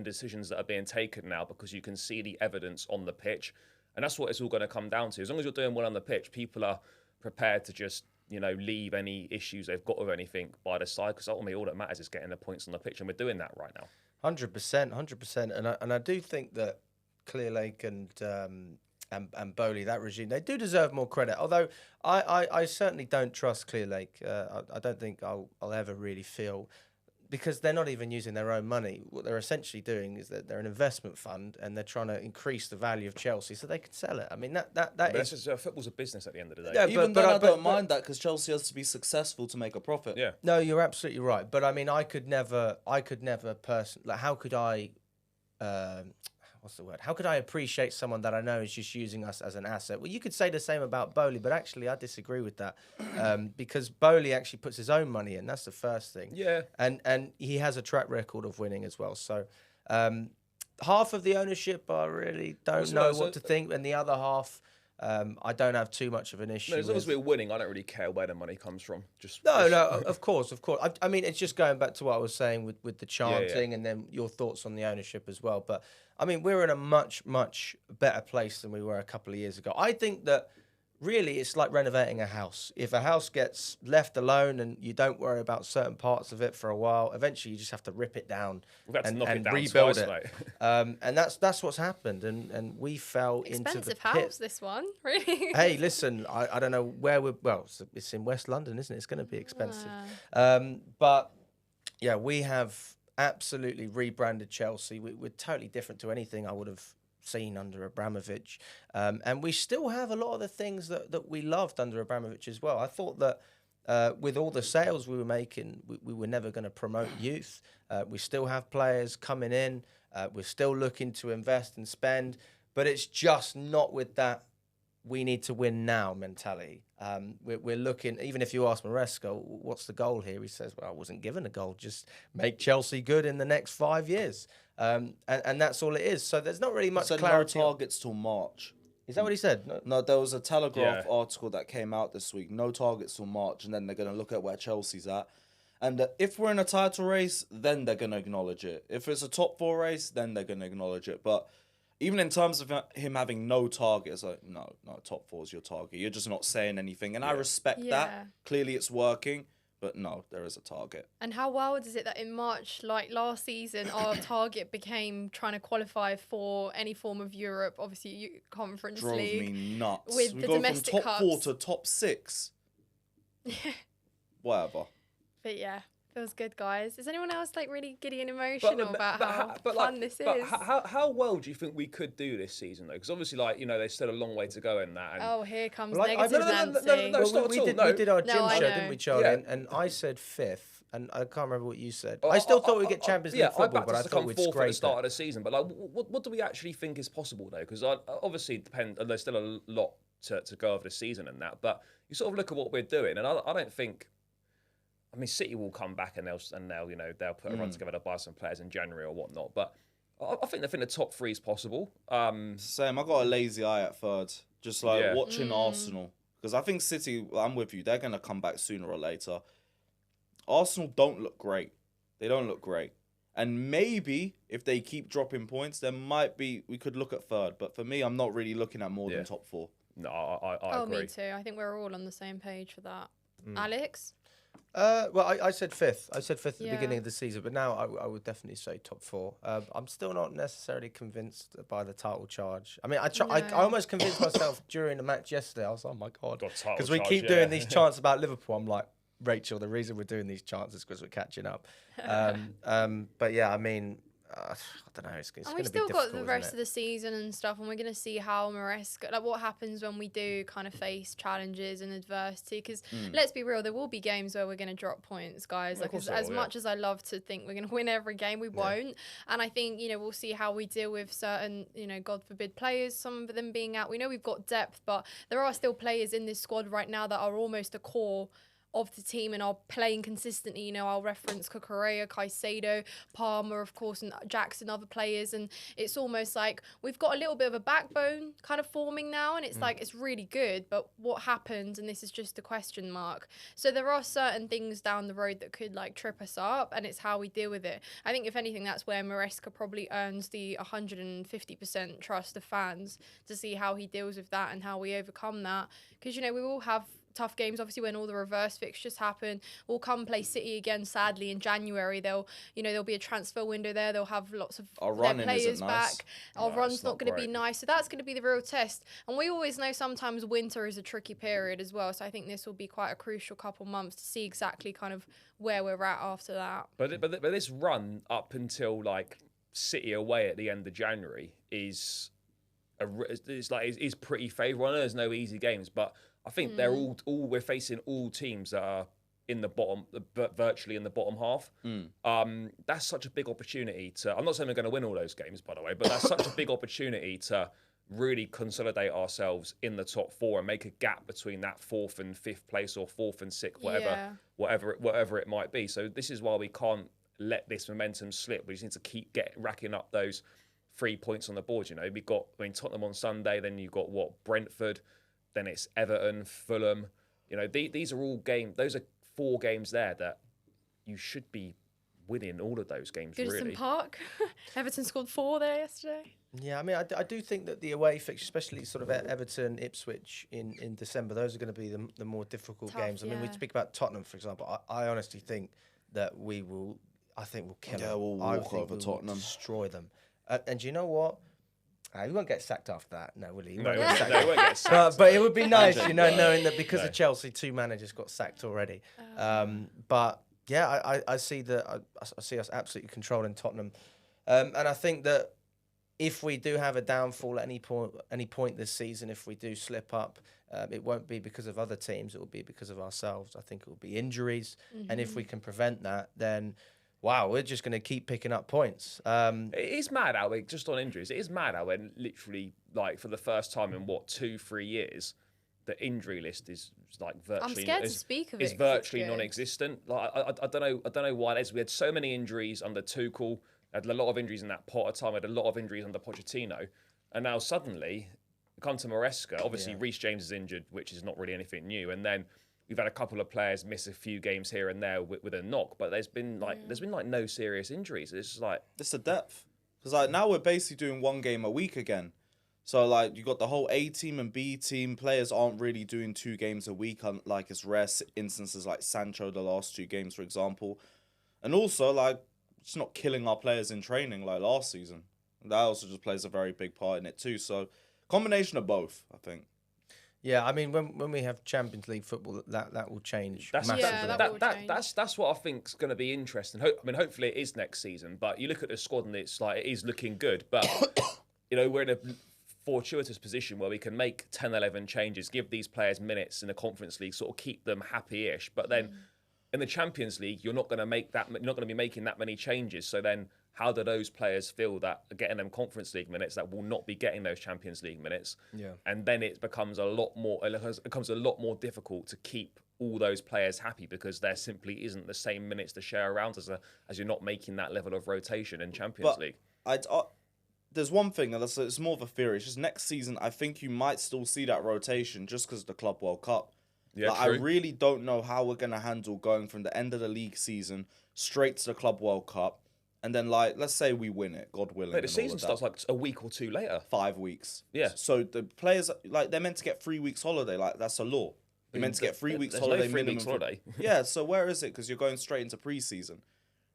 decisions that are being taken now, because you can see the evidence on the pitch, and that's what it's all going to come down to. As long as you're doing well on the pitch, people are prepared to just leave any issues they've got with anything by the side, because ultimately all that matters is getting the points on the pitch, and we're doing that right now. 100%, and I do think that Clearlake and Bowley, that regime, they do deserve more credit. Although I certainly don't trust Clearlake. I don't think I'll ever really feel, because they're not even using their own money. What they're essentially doing is that they're an investment fund and they're trying to increase the value of Chelsea so they can sell it. I mean, that is... Just, football's a business at the end of the day. Yeah, even though I don't mind that, because Chelsea has to be successful to make a profit. Yeah. No, you're absolutely right. But I mean, I could never personally... Like, how could I... what's the word? How could I appreciate someone that I know is just using us as an asset? Well, you could say the same about Bowley, but actually I disagree with that, because Bowley actually puts his own money in. That's the first thing. Yeah. And he has a track record of winning as well. So half of the ownership, I really don't know what to think, and the other half, I don't have too much of an issue. No, as long as we're winning, I don't really care where the money comes from. No, of course. I mean, it's just going back to what I was saying with the chanting, and then your thoughts on the ownership as well. But I mean, we're in a much, much better place than we were a couple of years ago. I think that really it's like renovating a house. If a house gets left alone and you don't worry about certain parts of it for a while, eventually you just have to rip it down and rebuild it. And that's what's happened. And we fell into the pit. Expensive house, this one, really. Hey, listen, I don't know where it's in West London, isn't it? It's going to be expensive. But yeah, we have absolutely rebranded Chelsea. We're totally different to anything I would have seen under Abramovich, and we still have a lot of the things that we loved under Abramovich as well. I thought that with all the sales we were making, we were never going to promote youth. We still have players coming in. We're still looking to invest and spend, but it's just not with that we need to win now mentality. We're looking, even if you ask Maresca, what's the goal here? He says, well, I wasn't given a goal, just make Chelsea good in the next 5 years. And that's all it is. So there's not really much clarity. No targets till March. Is that what he said? No, there was a Telegraph article that came out this week. No targets till March, and then they're going to look at where Chelsea's at. And if we're in a title race, then they're going to acknowledge it. If it's a top 4 race, then they're going to acknowledge it. But even in terms of him having no target, it's like, no, top 4 is your target. You're just not saying anything. And I respect that. Clearly it's working. But no, there is a target. And how wild is it that in March, like last season, our target became trying to qualify for any form of Europe, obviously Conference League. Drove me nuts. With we the go domestic from top cups. 4 to top 6. Whatever. But yeah, feels good, guys. Is anyone else like really giddy and emotional about how fun this is? How well do you think we could do this season though? Because obviously, there's still a long way to go in that. And oh, here comes negative Nancy. No, we did our gym show, didn't we, Charlie? Yeah. And I said 5th, and I can't remember what you said. I still thought we'd get Champions League football, but I thought we'd scrape at the start of the season. But what do we actually think is possible though? Because obviously it depends. There's still a lot to go over the season and that. But you sort of look at what we're doing, and I don't think. I mean, City will come back and they'll they'll put a run together to buy some players in January or whatnot. But I think the top 3 is possible. Same. I got a lazy eye at third, just like watching Arsenal, because I think City. I'm with you. They're gonna come back sooner or later. Arsenal don't look great. They don't look great. And maybe if they keep dropping points, we could look at third. But for me, I'm not really looking at more than top 4. No, I agree. Me too. I think we're all on the same page for that. Alex? Well, I said 5th. I said 5th at the beginning of the season, but now I would definitely say top 4. I'm still not necessarily convinced by the title charge. I mean, I almost convinced myself during the match yesterday. I was like, oh my God. Because we keep doing these chants about Liverpool. I'm like, Rachel, the reason we're doing these chants is because we're catching up. But yeah, I mean, I don't know. It's going to be difficult. We've still got the rest of the season and stuff, and we're going to see how Maresca, like what happens when we do kind of face challenges and adversity. Because let's be real, there will be games where we're going to drop points, guys. Like as much as I love to think we're going to win every game, we won't. And I think we'll see how we deal with certain God forbid players. Some of them being out. We know we've got depth, but there are still players in this squad right now that are almost a core of the team and are playing consistently. I'll reference Cucurella, Caicedo, Palmer, of course, and Jackson, other players. And it's almost like we've got a little bit of a backbone kind of forming now. And it's like, it's really good. But what happens? And this is just a question mark. So there are certain things down the road that could like trip us up, and it's how we deal with it. I think if anything, that's where Maresca probably earns the 150% trust of fans to see how he deals with that and how we overcome that. Because, we will have tough games, obviously, when all the reverse fixtures happen. We'll come play City again, sadly, in January. There'll be a transfer window there. They'll have lots of their players back. Our run's not going to be nice. So that's going to be the real test. And we always know sometimes winter is a tricky period as well. So I think this will be quite a crucial couple months to see exactly kind of where we're at after that. But this run up until like City away at the end of January is pretty favourable. I know there's no easy games, but I think they're we're facing all teams that are in the bottom, virtually in the bottom half. That's such a big opportunity to. I'm not saying we're going to win all those games, by the way, but that's such a big opportunity to really consolidate ourselves in the top 4 and make a gap between that 4th and 5th place or 4th and 6th, whatever it might be. So this is why we can't let this momentum slip. We just need to keep racking up those 3 points on the board. We've got Tottenham on Sunday, then you've got Brentford. Then it's Everton, Fulham. These are all games. Those are 4 games there that you should be winning all of those games. Goodison really. Park. Everton scored 4 there yesterday. Yeah, I mean, I do think that the away fixture, especially sort of Everton, Ipswich in December, those are going to be the more difficult games. I mean, we speak about Tottenham, for example. I honestly think that we'll kill them. Yeah, we'll walk over Tottenham. Destroy them. And you know what? He won't get sacked after that, no, will he? No, he won't get sacked. But it would be nice, knowing that because of Chelsea, 2 managers got sacked already. But yeah, I see I see us absolutely controlling Tottenham, and I think that if we do have a downfall at any point this season, if we do slip up, it won't be because of other teams. It will be because of ourselves. I think it will be injuries, and if we can prevent that, then. Wow, we're just going to keep picking up points. It is mad how just on injuries, it is mad how when literally, like, for the first time in 2-3 years, the injury list is like virtually. I'm scared to speak of it. It's virtually non-existent. Like I don't know why it is. We had so many injuries under Tuchel. Had a lot of injuries in that Potter time. Had a lot of injuries under Pochettino, and now suddenly, come to Maresca. Obviously, Reece James is injured, which is not really anything new, and then. We've had a couple of players miss a few games here and there with a knock, but there's been no serious injuries. It's just like it's the depth because now we're basically doing 1 game a week again. So you got the whole A team and B team. Players aren't really doing 2 games a week. Like it's rare instances like Sancho the last 2 games, for example, and also it's not killing our players in training like last season. That also just plays a very big part in it too. So combination of both, I think. Yeah, I mean, when we have Champions League football, that will change massively. That's what I think is going to be interesting. Hopefully it is next season. But you look at the squad and it's like it is looking good. But we're in a fortuitous position where we can make 10, 11 changes, give these players minutes in the Conference League, sort of keep them happy-ish. But then in the Champions League, you're not going to be making that many changes. So then. How do those players feel that are getting them Conference League minutes that will not be getting those Champions League minutes? Yeah. And then it becomes a lot more difficult to keep all those players happy, because there simply isn't the same minutes to share around as you're not making that level of rotation in Champions League. There's one thing, and it's more of a theory. It's just next season, I think you might still see that rotation just because of the Club World Cup. Yeah, I really don't know how we're going to handle going from the end of the league season straight to the Club World Cup. And then, let's say we win it, God willing. But the season starts like a week or two later. 5 weeks. Yeah. So the players, they're meant to get 3 weeks holiday. That's a law. You're meant to get 3 weeks holiday. No 3 weeks holiday. Yeah, so where is it? Because you're going straight into pre-season.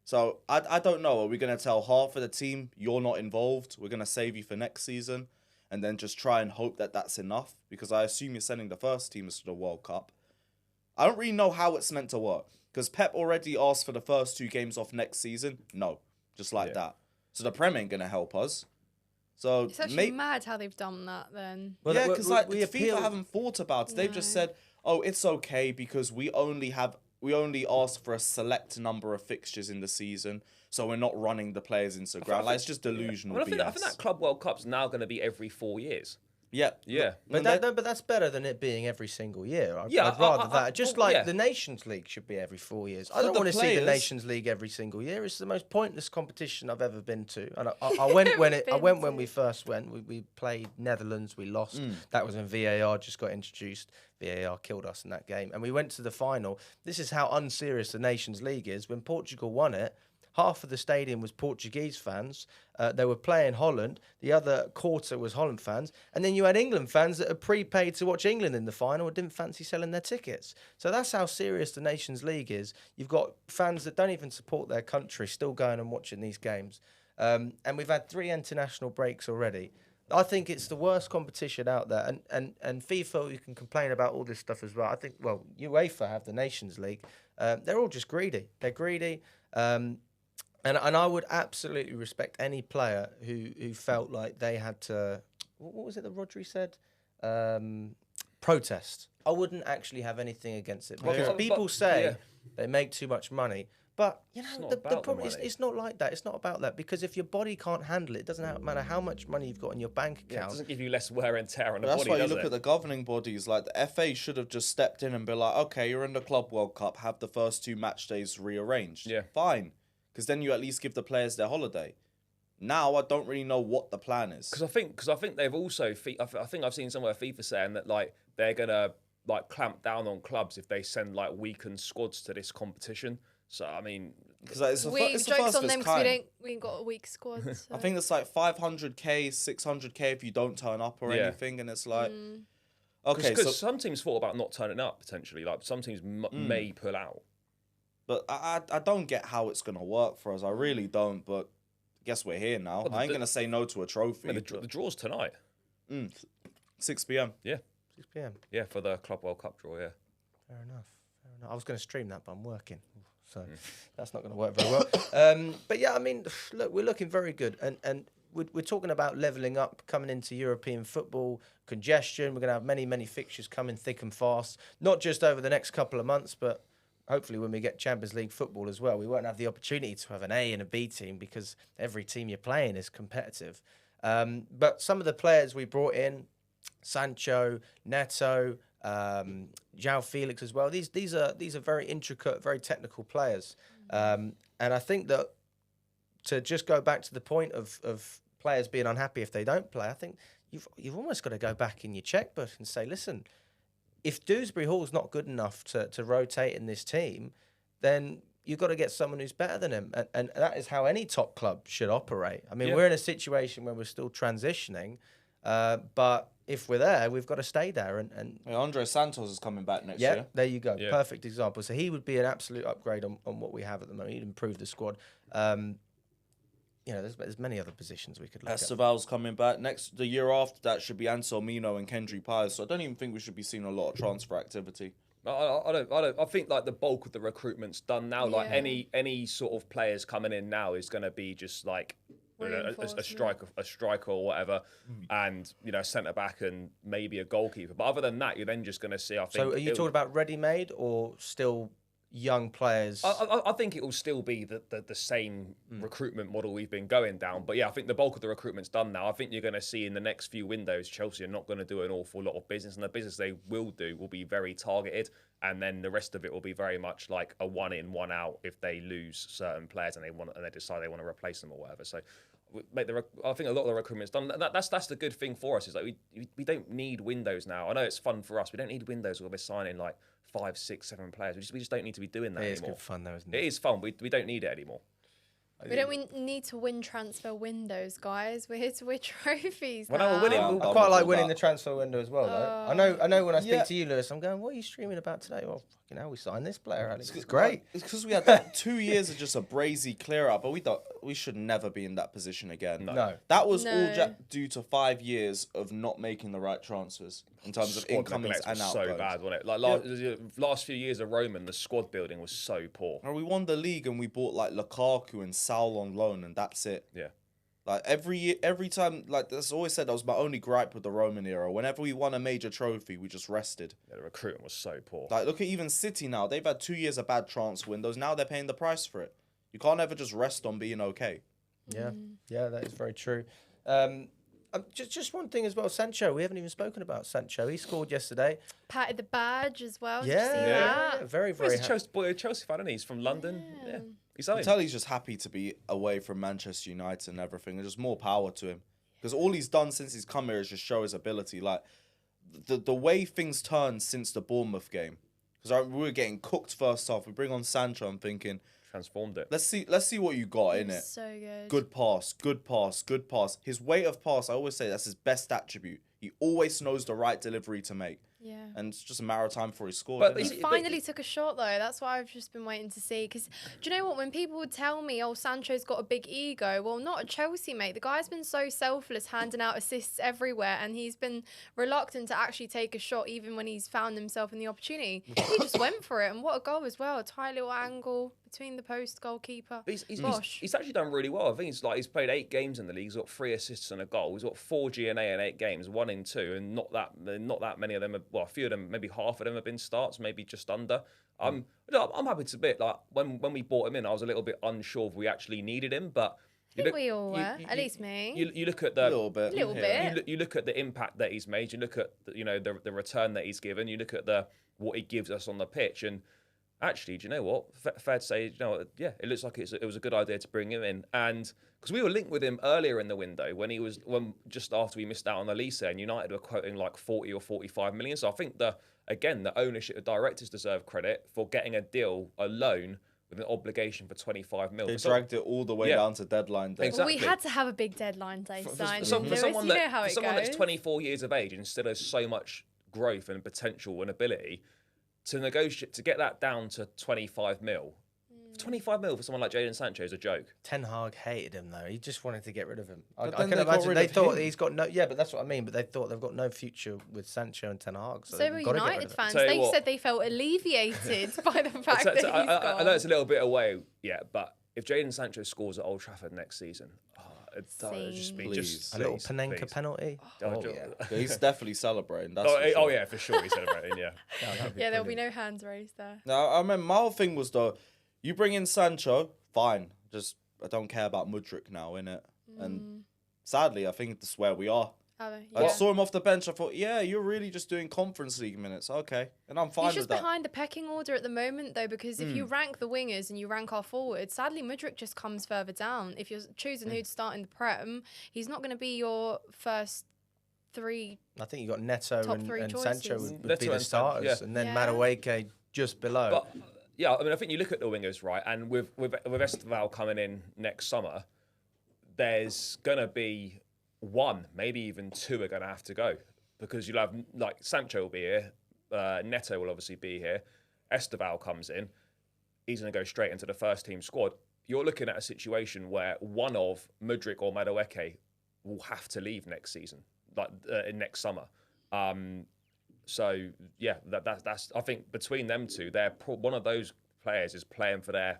So I don't know. Are we going to tell half of the team, you're not involved, we're going to save you for next season, and then just try and hope that that's enough? Because I assume you're sending the first teamers to the World Cup. I don't really know how it's meant to work. Because Pep already asked for the first 2 games off next season. No. Just like that. So the Prem ain't going to help us. So it's actually mad how they've done that then. Well, yeah, because FIFA haven't thought about it. They've just said, oh, it's okay because we only ask for a select number of fixtures in the season, so we're not running the players into the ground. It's just delusional BS. I think that Club World Cup's now going to be every 4 years. Yeah. But that's better than it being every single year. I'd rather that. The Nations League should be every 4 years. I don't want to see the Nations League every single year. It's the most pointless competition I've ever been to. And I went when we first went. We played Netherlands. We lost. That was when VAR just got introduced. VAR killed us in that game. And we went to the final. This is how unserious the Nations League is. When Portugal won it, half of the stadium was Portuguese fans. They were playing Holland. The other quarter was Holland fans. And then you had England fans that had prepaid to watch England in the final and didn't fancy selling their tickets. So that's how serious the Nations League is. You've got fans that don't even support their country still going and watching these games. And we've had 3 international breaks already. I think it's the worst competition out there. And FIFA, you can complain about all this stuff as well. I think, UEFA have the Nations League. They're all just greedy. They're greedy. And I would absolutely respect any player who felt like they had to, what was it that Rodri said? Protest. I wouldn't actually have anything against it because people say they make too much money. But, the problem is it's not like that. It's not about that, because if your body can't handle it, it doesn't matter how much money you've got in your bank account. It doesn't give you less wear and tear on the body, does it? That's why you look at the governing bodies. Like, the FA should have just stepped in and been like, okay, you're in the Club World Cup, have the first 2 match days rearranged. Yeah. Fine. Because then you at least give the players their holiday. Now I don't really know what the plan is. Because I think they've also, I think I've seen somewhere FIFA saying that they're gonna clamp down on clubs if they send weakened squads to this competition. So I mean, because it's the jokes first on them because we ain't got a weak squad. So. I think it's 500k, 600k if you don't turn up or anything, and it's okay. Because some teams thought about not turning up potentially. Some teams may pull out. But I don't get how it's going to work for us. I really don't, but I guess we're here now. I ain't going to say no to a trophy. The draw's tonight. 6 p.m. Yeah. 6 p.m. Yeah, for the Club World Cup draw, yeah. Fair enough. I was going to stream that, but I'm working. So that's not going to work very well. But yeah, I mean, look, we're looking very good. And we're talking about levelling up, coming into European football, congestion. We're going to have many, many fixtures coming thick and fast. Not just over the next couple of months, but hopefully when we get Champions League football as well. We won't have the opportunity to have an A and a B team because every team you're playing is competitive. But some of the players we brought in, Sancho, Neto, João Felix as well. These are very intricate, very technical players. And I think that to just go back to the point of players being unhappy if they don't play, I think you've almost got to go back in your checkbook and say, listen, if Dewsbury Hall's not good enough to rotate in this team, then you've got to get someone who's better than him. And that is how any top club should operate. I mean, we're in a situation where we're still transitioning, but if we're there, we've got to stay there. And Andre Santos is coming back next year. There you go. Yeah. Perfect example. So he would be an absolute upgrade on what we have at the moment. He'd improve the squad. There's many other positions we could look at. Esteval's coming back. The year after that should be Anselmino and Kendry Pires. So I don't even think we should be seeing a lot of transfer activity. I don't. I think the bulk of the recruitment's done now. Any sort of players coming in now is going to be just a striker or whatever, and a centre back and maybe a goalkeeper. But other than that, you're then just going to see. I think. So are you talking about ready-made or still young players. I think it will still be the same recruitment model we've been going down. But yeah, I think the bulk of the recruitment's done now. I think you're going to see in the next few windows, Chelsea are not going to do an awful lot of business. And the business they will do will be very targeted. And then the rest of it will be very much like a one in, one out if they lose certain players and they decide they want to replace them or whatever. So I think a lot of the recruitment's done. That's the good thing for us. Is like we don't need windows now. I know it's fun for us. We don't need windows where we're signing like 5, 6, 7 players. We just don't need to be doing that anymore. It's good fun though, isn't it? It is fun. We don't need it anymore. We don't need to win transfer windows, guys. We're here to win trophies. Well, now. no, we're winning. I quite like winning the transfer window as well, though. Oh. I know. When I speak to you, Lewis, I'm going, "What are you streaming about today?" Well, fucking hell, we signed this player, Alex. It's great. It's because we had that 2 years of just a brazy clear up, but we should never be in that position again. No. That was all No. due to 5 years of not making the right transfers in terms of Squad incomings neglect and was outgoings. so bad, wasn't it? Like last few years of Roman, the squad building was so poor. We won the league and we bought like Lukaku and Saul on loan, and that's it. Yeah. Like every time, like that's always said, that was my only gripe with the Roman era. Whenever we won a major trophy, we just rested. Yeah, the recruitment was so poor. Like look at even City now; they've had 2 years of bad transfer windows. Now they're paying the price for it. You can't ever just rest on being okay. Yeah, that is very true. Just one thing as well, Sancho. We haven't even spoken about Sancho. He scored yesterday. Patted the badge as well. Did Yeah, you see that? very, He's very. a Chelsea fan, isn't he? He's from London. Yeah. He's I can tell he's just happy to be away from Manchester United and everything. There's just more power to him because all he's done since he's come here is just show his ability. Like the way things turned since the Bournemouth game, because we were getting cooked first half. We bring on Sancho. I'm thinking, transformed it. let's see what you got in it. So good. Good pass, good pass, good pass. His weight of pass, I always say that's his best attribute. He always knows the right delivery to make. Yeah. And it's just a matter of time before he scored. But isn't He it? finally took a shot, though. That's what I've just been waiting to see. Because do you know what? When people would tell me, oh, Sancho's got a big ego, well, not at Chelsea, mate. The guy's been so selfless, handing out assists everywhere, and he's been reluctant to actually take a shot, even when he's found himself in the opportunity. He just went for it, and what a goal as well. A tight little angle between the post goalkeeper. But Gosh. he's actually done really well. I think he's played 8 games in the league. He's got 3 assists and a goal. He's got 4 GNA in 8 games, 1 in 2, and not that many of them. A few of them, maybe half of them have been starts, maybe just under. I'm happy to bit. Like when we bought him in, I was a little bit unsure if we actually needed him, but I think we all were, at least me. You look at the little bit. You look at the impact that he's made. You look at the return that he's given. You look at what he gives us on the pitch, and actually, do you know what? Fair to say, yeah, it looks like it was a good idea to bring him in, and because we were linked with him earlier in the window when just after we missed out on Elise, and United were quoting like 40 or 45 million. So I think the ownership, the directors deserve credit for getting a deal, a loan with an obligation for 25 mil. They dragged it all the way down to deadline day. Exactly. We had to have a big deadline day sign. For someone that's goes. 24 years of age and still has so much growth and potential and ability to negotiate to get that down to 25 mil. 25 mil for someone like Jadon Sancho is a joke. Ten Hag hated him though. He just wanted to get rid of him. I then can they got imagine rid they of thought him. he's got no. Yeah, but that's what I mean. But they thought they've got no future with Sancho and Ten Hag. So they've were gotta get rid United of him. fans. Tell you They what. said they felt alleviated by the fact that he's gone. I know it's a little bit away, yeah, but if Jadon Sancho scores at Old Trafford next season, it'd just be Please. A little Panenka penalty. Oh, yeah. Yeah, he's definitely celebrating. That's for Oh sure. yeah, for sure he's celebrating, yeah. Yeah, there'll be no hands raised there. Now, I remember my whole thing was though, you bring in Sancho, fine. Just I don't care about Mudryk now, innit? And sadly, I think that's where we are. I saw him off the bench. I thought, yeah, you're really just doing Conference League minutes. Okay. And I'm fine He's with just that. behind the pecking order at the moment, though, because if you rank the wingers and you rank our forwards, sadly, Mudryk just comes further down. If you're choosing who to start in the Prem, he's not going to be your first 3. I think you got Neto Top and 3 Sancho choices. would be Neto the and starters, Sancho, and then Yeah. Madueke just below. But yeah, I mean, I think you look at the wingers, right, and with Esteval coming in next summer, there's gonna be 1, maybe even 2 are gonna have to go because you'll have like Sancho will be here, Neto will obviously be here, Esteval comes in, he's gonna go straight into the first team squad. You're looking at a situation where one of Mudryk or Madueke will have to leave next season, like next summer. So yeah, that's I think between them two, one of those players is playing for their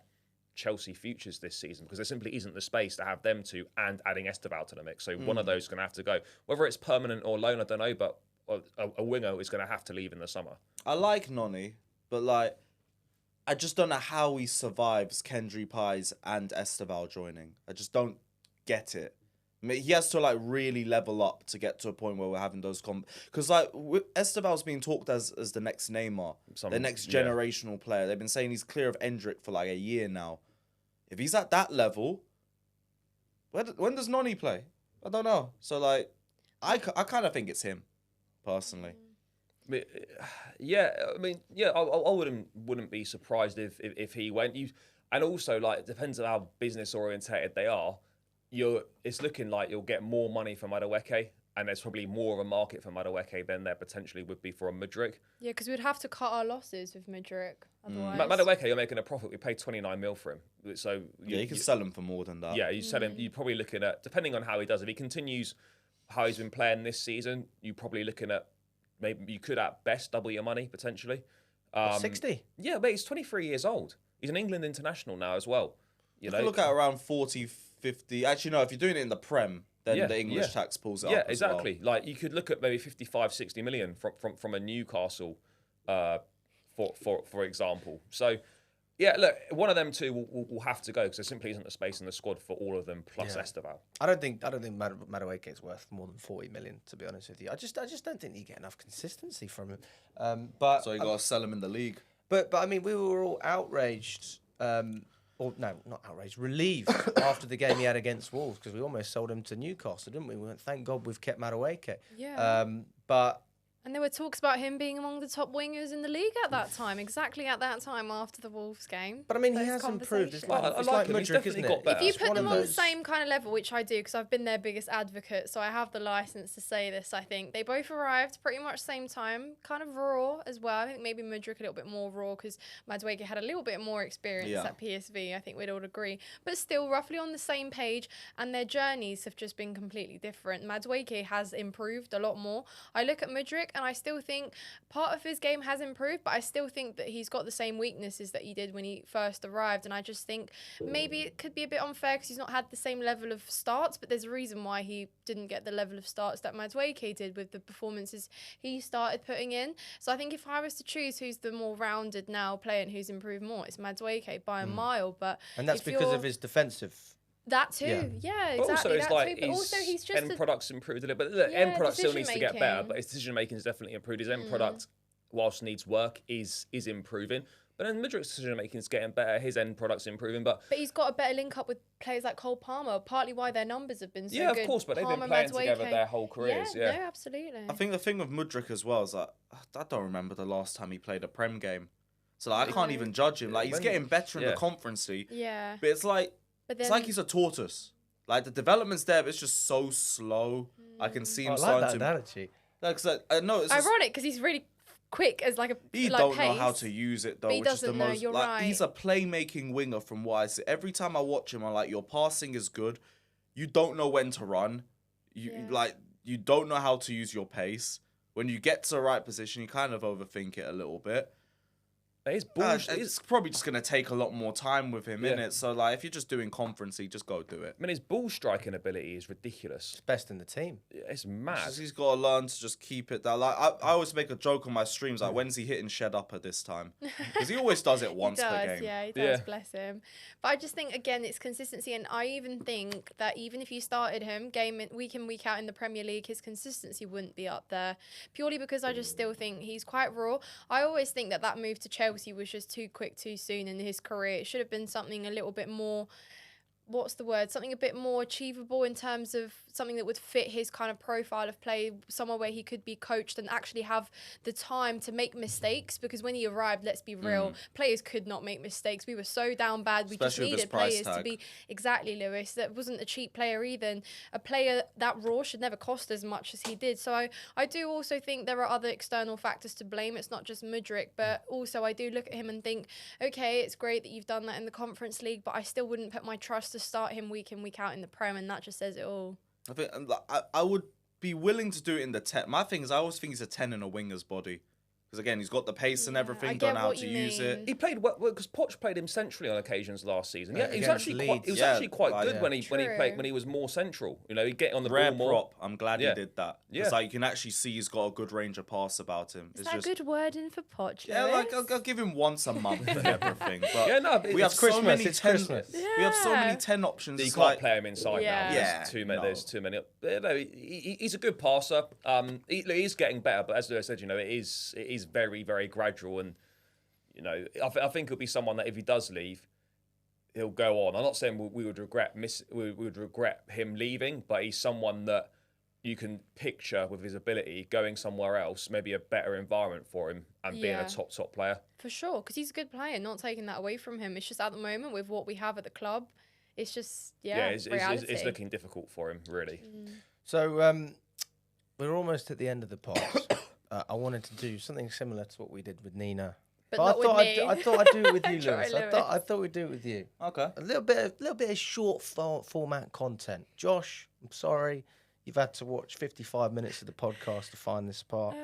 Chelsea futures this season because there simply isn't the space to have them two and adding Esteval to the mix. So one of those is going to have to go. Whether it's permanent or loan, I don't know, but a winger is going to have to leave in the summer. I like Noni, but like I just don't know how he survives Kendry Pies and Esteval joining. I just don't get it. I mean, he has to like really level up to get to a point where we're having those because like Esteval's being talked as the next Neymar, the next generational player. They've been saying he's clear of Endrick for like a year now. If he's at that level, when does Noni play? I don't know. So like, I kind of think it's him, personally. Yeah, I mean, yeah, I wouldn't be surprised if he went. And also, like, it depends on how business orientated they are. It's looking like you'll get more money from Madueke, and there's probably more of a market for Madueke than there potentially would be for a Mudryk. Yeah, because we'd have to cut our losses with Mudryk otherwise. Madueke, you're making a profit. We paid 29 mil for him, so you can sell him for more than that. Yeah, you sell him. You're probably looking at, depending on how he does. If he continues how he's been playing this season, you're probably looking at. Maybe you could at best double your money potentially. 60? Yeah, but he's 23 years old. He's an England international now as well. You know, look at around 40, 50. Actually, no, if you're doing it in the Prem, then the English tax pulls it up. Yeah, exactly. Like you could look at maybe 55, 60 million from a Newcastle, for example. So. Yeah, look, one of them two will have to go because there simply isn't a space in the squad for all of them plus Esteval. I don't think Madueke is worth more than 40 million, to be honest with you. I just don't think you get enough consistency from him. But so you got to sell him in the league. But I mean, we were all outraged. Or no, not outraged, relieved after the game he had against Wolves because we almost sold him to Newcastle, didn't we? We went, thank God we've kept Madueke. Yeah. But. And there were talks about him being among the top wingers in the league at that time, exactly at that time after the Wolves game. But I mean, he has improved. It's like, I like him. Mudryk, isn't it? If you put them on the same kind of level, which I do, because I've been their biggest advocate, so I have the license to say this, I think. They both arrived pretty much same time, kind of raw as well. I think maybe Mudryk a little bit more raw because Madueke had a little bit more experience at PSV. I think we'd all agree. But still roughly on the same page, and their journeys have just been completely different. Madueke has improved a lot more. I look at Mudryk and I still think part of his game has improved, but I still think that he's got the same weaknesses that he did when he first arrived. And I just think maybe it could be a bit unfair because he's not had the same level of starts, but there's a reason why he didn't get the level of starts that Madueke did with the performances he started putting in. So I think if I was to choose who's the more rounded now player and who's improved more, it's Madueke by a mile. And that's because of his defensive. That too, yeah, exactly. But also, it's like but also he's just end product's improved a little bit. Look, end product still needs to get better, but his decision making is definitely improved. His end product, whilst needs work, is improving. But then Mudryk's decision making is getting better. His end product's improving, but he's got a better link up with players like Cole Palmer. Partly why their numbers have been so good. Yeah, of course, but they've been playing together their whole careers. Yeah, no, absolutely. I think the thing with Mudryk as well is that I don't remember the last time he played a Prem game, so like, I can't even judge him. Like he's getting better in the Conference League. Yeah, but it's like he's a tortoise. Like the development's there, but it's just so slow. I can see him starting to. Analogy. Like, I know it's ironic because he's really quick as like a. He like don't pace. know how to use it though. But he which is the doesn't know. most, You're like, right. He's a playmaking winger from what I see. Every time I watch him, I'm like, your passing is good. You don't know when to run. You don't know how to use your pace. When you get to the right position, you kind of overthink it a little bit. It's probably just going to take a lot more time with him, innit? So, like, if you're just doing Conference League, just go do it. I mean, his ball striking ability is ridiculous. It's best in the team. It's mad. He's got to learn to just keep it down. Like, I always make a joke on my streams, like, when's he hitting Shed Upper this time? Because he always does it once per game. Yeah, he does, bless him. But I just think, again, it's consistency. And I even think that even if you started him week in, week out in the Premier League, his consistency wouldn't be up there. Purely because I just still think he's quite raw. I always think that move to Chelsea was just too quick too soon in his career. It should have been something a little bit more, something a bit more achievable in terms of something that would fit his kind of profile of play, somewhere where he could be coached and actually have the time to make mistakes. Because when he arrived, let's be real, players could not make mistakes. We were so down bad. We just needed players to be exactly, Lewis. That wasn't a cheap player either. And a player that raw should never cost as much as he did. So I do also think there are other external factors to blame. It's not just Mudryk, but also I do look at him and think, okay, it's great that you've done that in the Conference League, but I still wouldn't put my trust to start him week in, week out in the Prem, and that just says it all. I think I would be willing to do it in the 10. My thing is, I always think he's a 10 in a winger's body. Because again, he's got the pace and Yeah, everything, I don't get know how what to you use it. mean. He played well because Poch played him centrally on occasions last season. Yeah, he was Against actually quite. Leeds. He was Yeah, actually quite like, good yeah. when he True. when he was more central. You know, he'd get on the Rare ball more. prop. I'm glad Yeah. he did that. Yeah. It's like you can actually see he's got a good range of pass about him. Is It's that just a good wording for Poch? yeah, like Lewis? I'll give him once a month and everything. But Yeah, no, but we have it's so Christmas, many it's 10. Christmas. We have so many Yeah. 10 options. You It's can't like play him inside Yeah. now. Yeah, There's too many. no. There's too many. But, no, he's a good passer. He's getting better, but as I said, you know, it is very, very gradual. And you know, I think it'll be someone that if he does leave, he'll go on. I'm not saying we would regret him leaving, but he's someone that you can picture with his ability going somewhere else, maybe a better environment for him, and being Yeah. a top player. For sure, because he's a good player. Not taking that away from him. It's just at the moment with what we have at the club, it's just reality. It's looking difficult for him, really. So we're almost at the end of the pod. I wanted to do something similar to what we did with Nina. But not with me. I thought I'd do it with you, Sorry, Lewis. Lewis. I thought we'd do it with you. okay. A little bit of short format content. Josh, I'm sorry, you've had to watch 55 minutes of the podcast to find this part.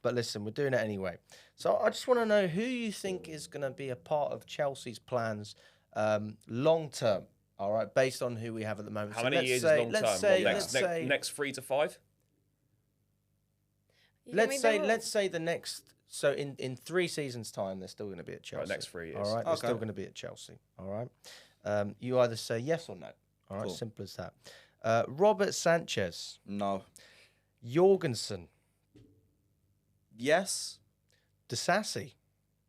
But listen, we're doing it anyway. So I just want to know who you think is going to be a part of Chelsea's plans long term. All right, based on who we have at the moment. How So many let's years say, is long let's term? say, Well, let's say, next 3 to 5. let's say the next. So in 3 seasons' time, they're still going to be at Chelsea. Right, next 3 years. All right, they're Okay. still going to be at Chelsea. All right. You either say yes or no. All right, Cool. simple as that. Robert Sanchez, No. Jorgensen, Yes. Disasi,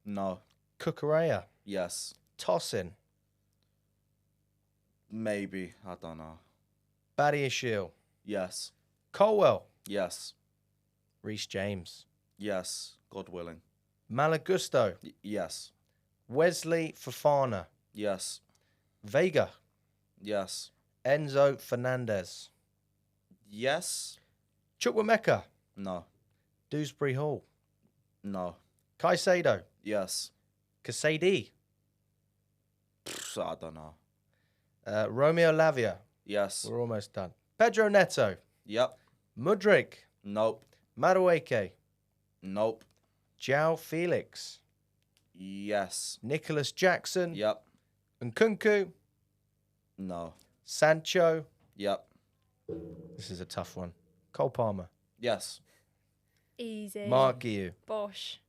No. Cucurella, Yes. Tossin, Maybe. I don't know. Badiashile, Yes. Colwell, Yes. Reece James, Yes. God willing. Malagusto, Yes. Wesley Fofana, Yes. Vega, Yes. Enzo Fernandez, Yes. Chukwuemeka, No. Dewsbury Hall, No. Caicedo, Yes. Casady, I don't know. Romeo Lavia. Yes. We're almost done. Pedro Neto, Yep. Mudryk, Nope. Madueke, Nope. João Felix, Yes. Nicholas Jackson, Yep. Nkunku, No. Sancho. Yep. This is a tough one. Cole Palmer, Yes. Easy. Mark Guiu. Bosh.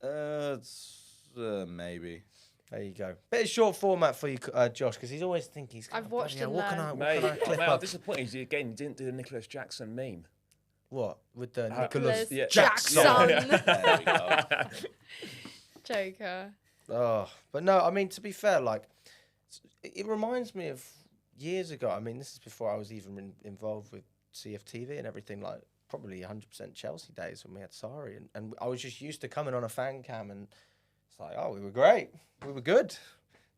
Maybe. There you go. Bit of short format for you, Josh, because he's always thinking he's. I've watched him What can learn. I Mate, clip I'm up? disappointed. You again didn't do the Nicholas Jackson meme. What with the Nicholas Nicholas yeah. Jackson. There we go. Joker. Oh, but no, I mean, to be fair, like, it reminds me of years ago. I mean, this is before I was even involved with CFTV and everything, like, probably 100% Chelsea days when we had Sarri. And I was just used to coming on a fan cam and it's like, oh, we were great. We were good.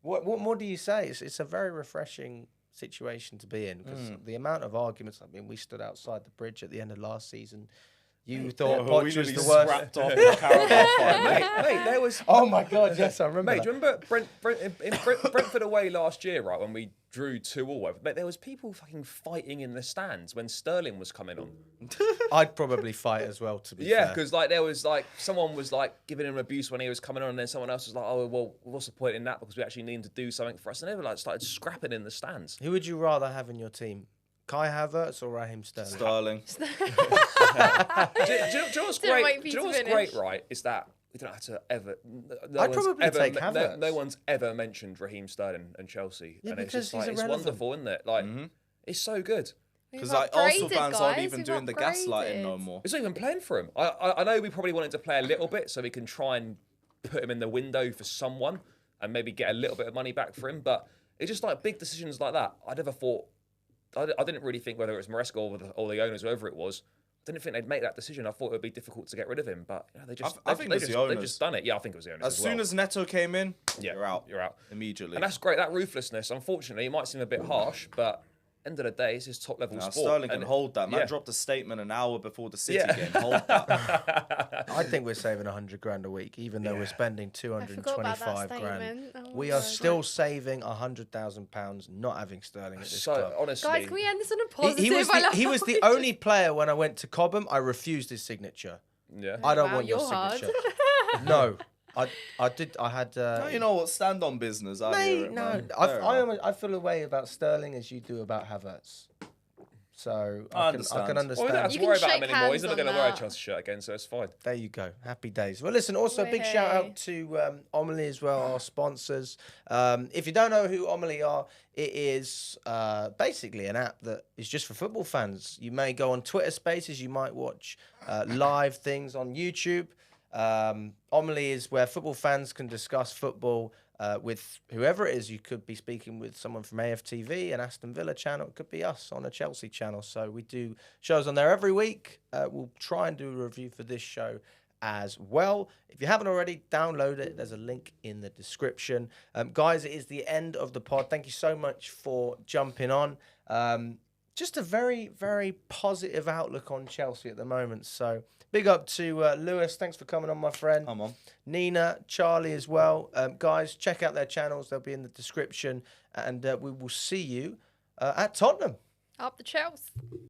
What more do you say? It's a very refreshing situation to be in because the amount of arguments, I mean, we stood outside the bridge at the end of last season. You thought Poch was the worst. Scrapped off the Carabao final. mate, there was. Oh my God, yes, I remember. Mate, do you remember Brentford away last year, right, when we drew 2-2? Mate, there was people fucking fighting in the stands when Sterling was coming on. I'd probably fight as well, to be Yeah, fair. because like there was like someone was like giving him abuse when he was coming on, and then someone else was like, "Oh well, what's the point in that? Because we actually need him to do something for us." And they were like started scrapping in the stands. Who would you rather have in your team? Kai Havertz or Raheem Sterling? Sterling. Do you know what's Didn't great? wait for Do you you know to what's finish. great? Right, is that we don't have to ever. I'd probably take Havertz. No one's ever mentioned Raheem Sterling and Chelsea, Yeah, and it's because just like he's it's irrelevant. wonderful, isn't it? Like it's so good. Because We've like Arsenal upgraded, fans aren't guys, even we've doing the gaslighting no upgraded. more. It's not even playing for him. I know we probably wanted to play a little bit so we can try and put him in the window for someone and maybe get a little bit of money back for him. But it's just like big decisions like that. I never thought. I didn't really think whether it was Maresca or the owners, whoever it was. I didn't think they'd make that decision. I thought it would be difficult to get rid of him, but you know, they just. I think it was the owners. They've just done it. Yeah, I think it was the owners. As soon well. as Neto came in, Yeah, you're out. You're out. Immediately. And that's great. That ruthlessness. Unfortunately, it might seem a bit harsh, but end of the day, it's his top level Now, sport. Sterling can and- hold that. Man yeah. dropped a statement an hour before the City Yeah. game. Hold that. I think we're saving 100 grand a week, even though we're spending I forgot about that 225 grand. statement. Oh We my are God. still saving £100,000 not having Sterling at this So club. honestly, Guys, can we end this on a positive? He was the only player when I went to Cobham. I refused his signature. yeah. I don't Wow, want your you're hard. signature. No. I did. I had. No, you know what? Stand on business. I hear Mate, it, no. man. Fair enough. I feel a way about Sterling as you do about Havertz. So I I can understand. Well, we don't have understand. to You can worry about him shake anymore. He's hands never going on to wear a that. Chelsea shirt again, so it's fine. There you go. Happy days. Well, listen, also a big shout Way. out to Omely as well, our sponsors. If you don't know who Omely are, it is basically an app that is just for football fans. You may go on Twitter Spaces, you might watch live things on YouTube. Omely is where football fans can discuss football with whoever it is. You could be speaking with someone from AFTV, an Aston Villa channel. It could be us on a Chelsea channel. So we do shows on there every week. We'll try and do a review for this show as well. If you haven't already, download it. There's a link in the description. Guys, it is the end of the pod. Thank you so much for jumping on. Just a very, very positive outlook on Chelsea at the moment. So big up to Lewis. Thanks for coming on, my friend. Come on. Nina, Charlie as well. Guys, check out their channels. They'll be in the description. And we will see you at Tottenham. Up the Chelsea.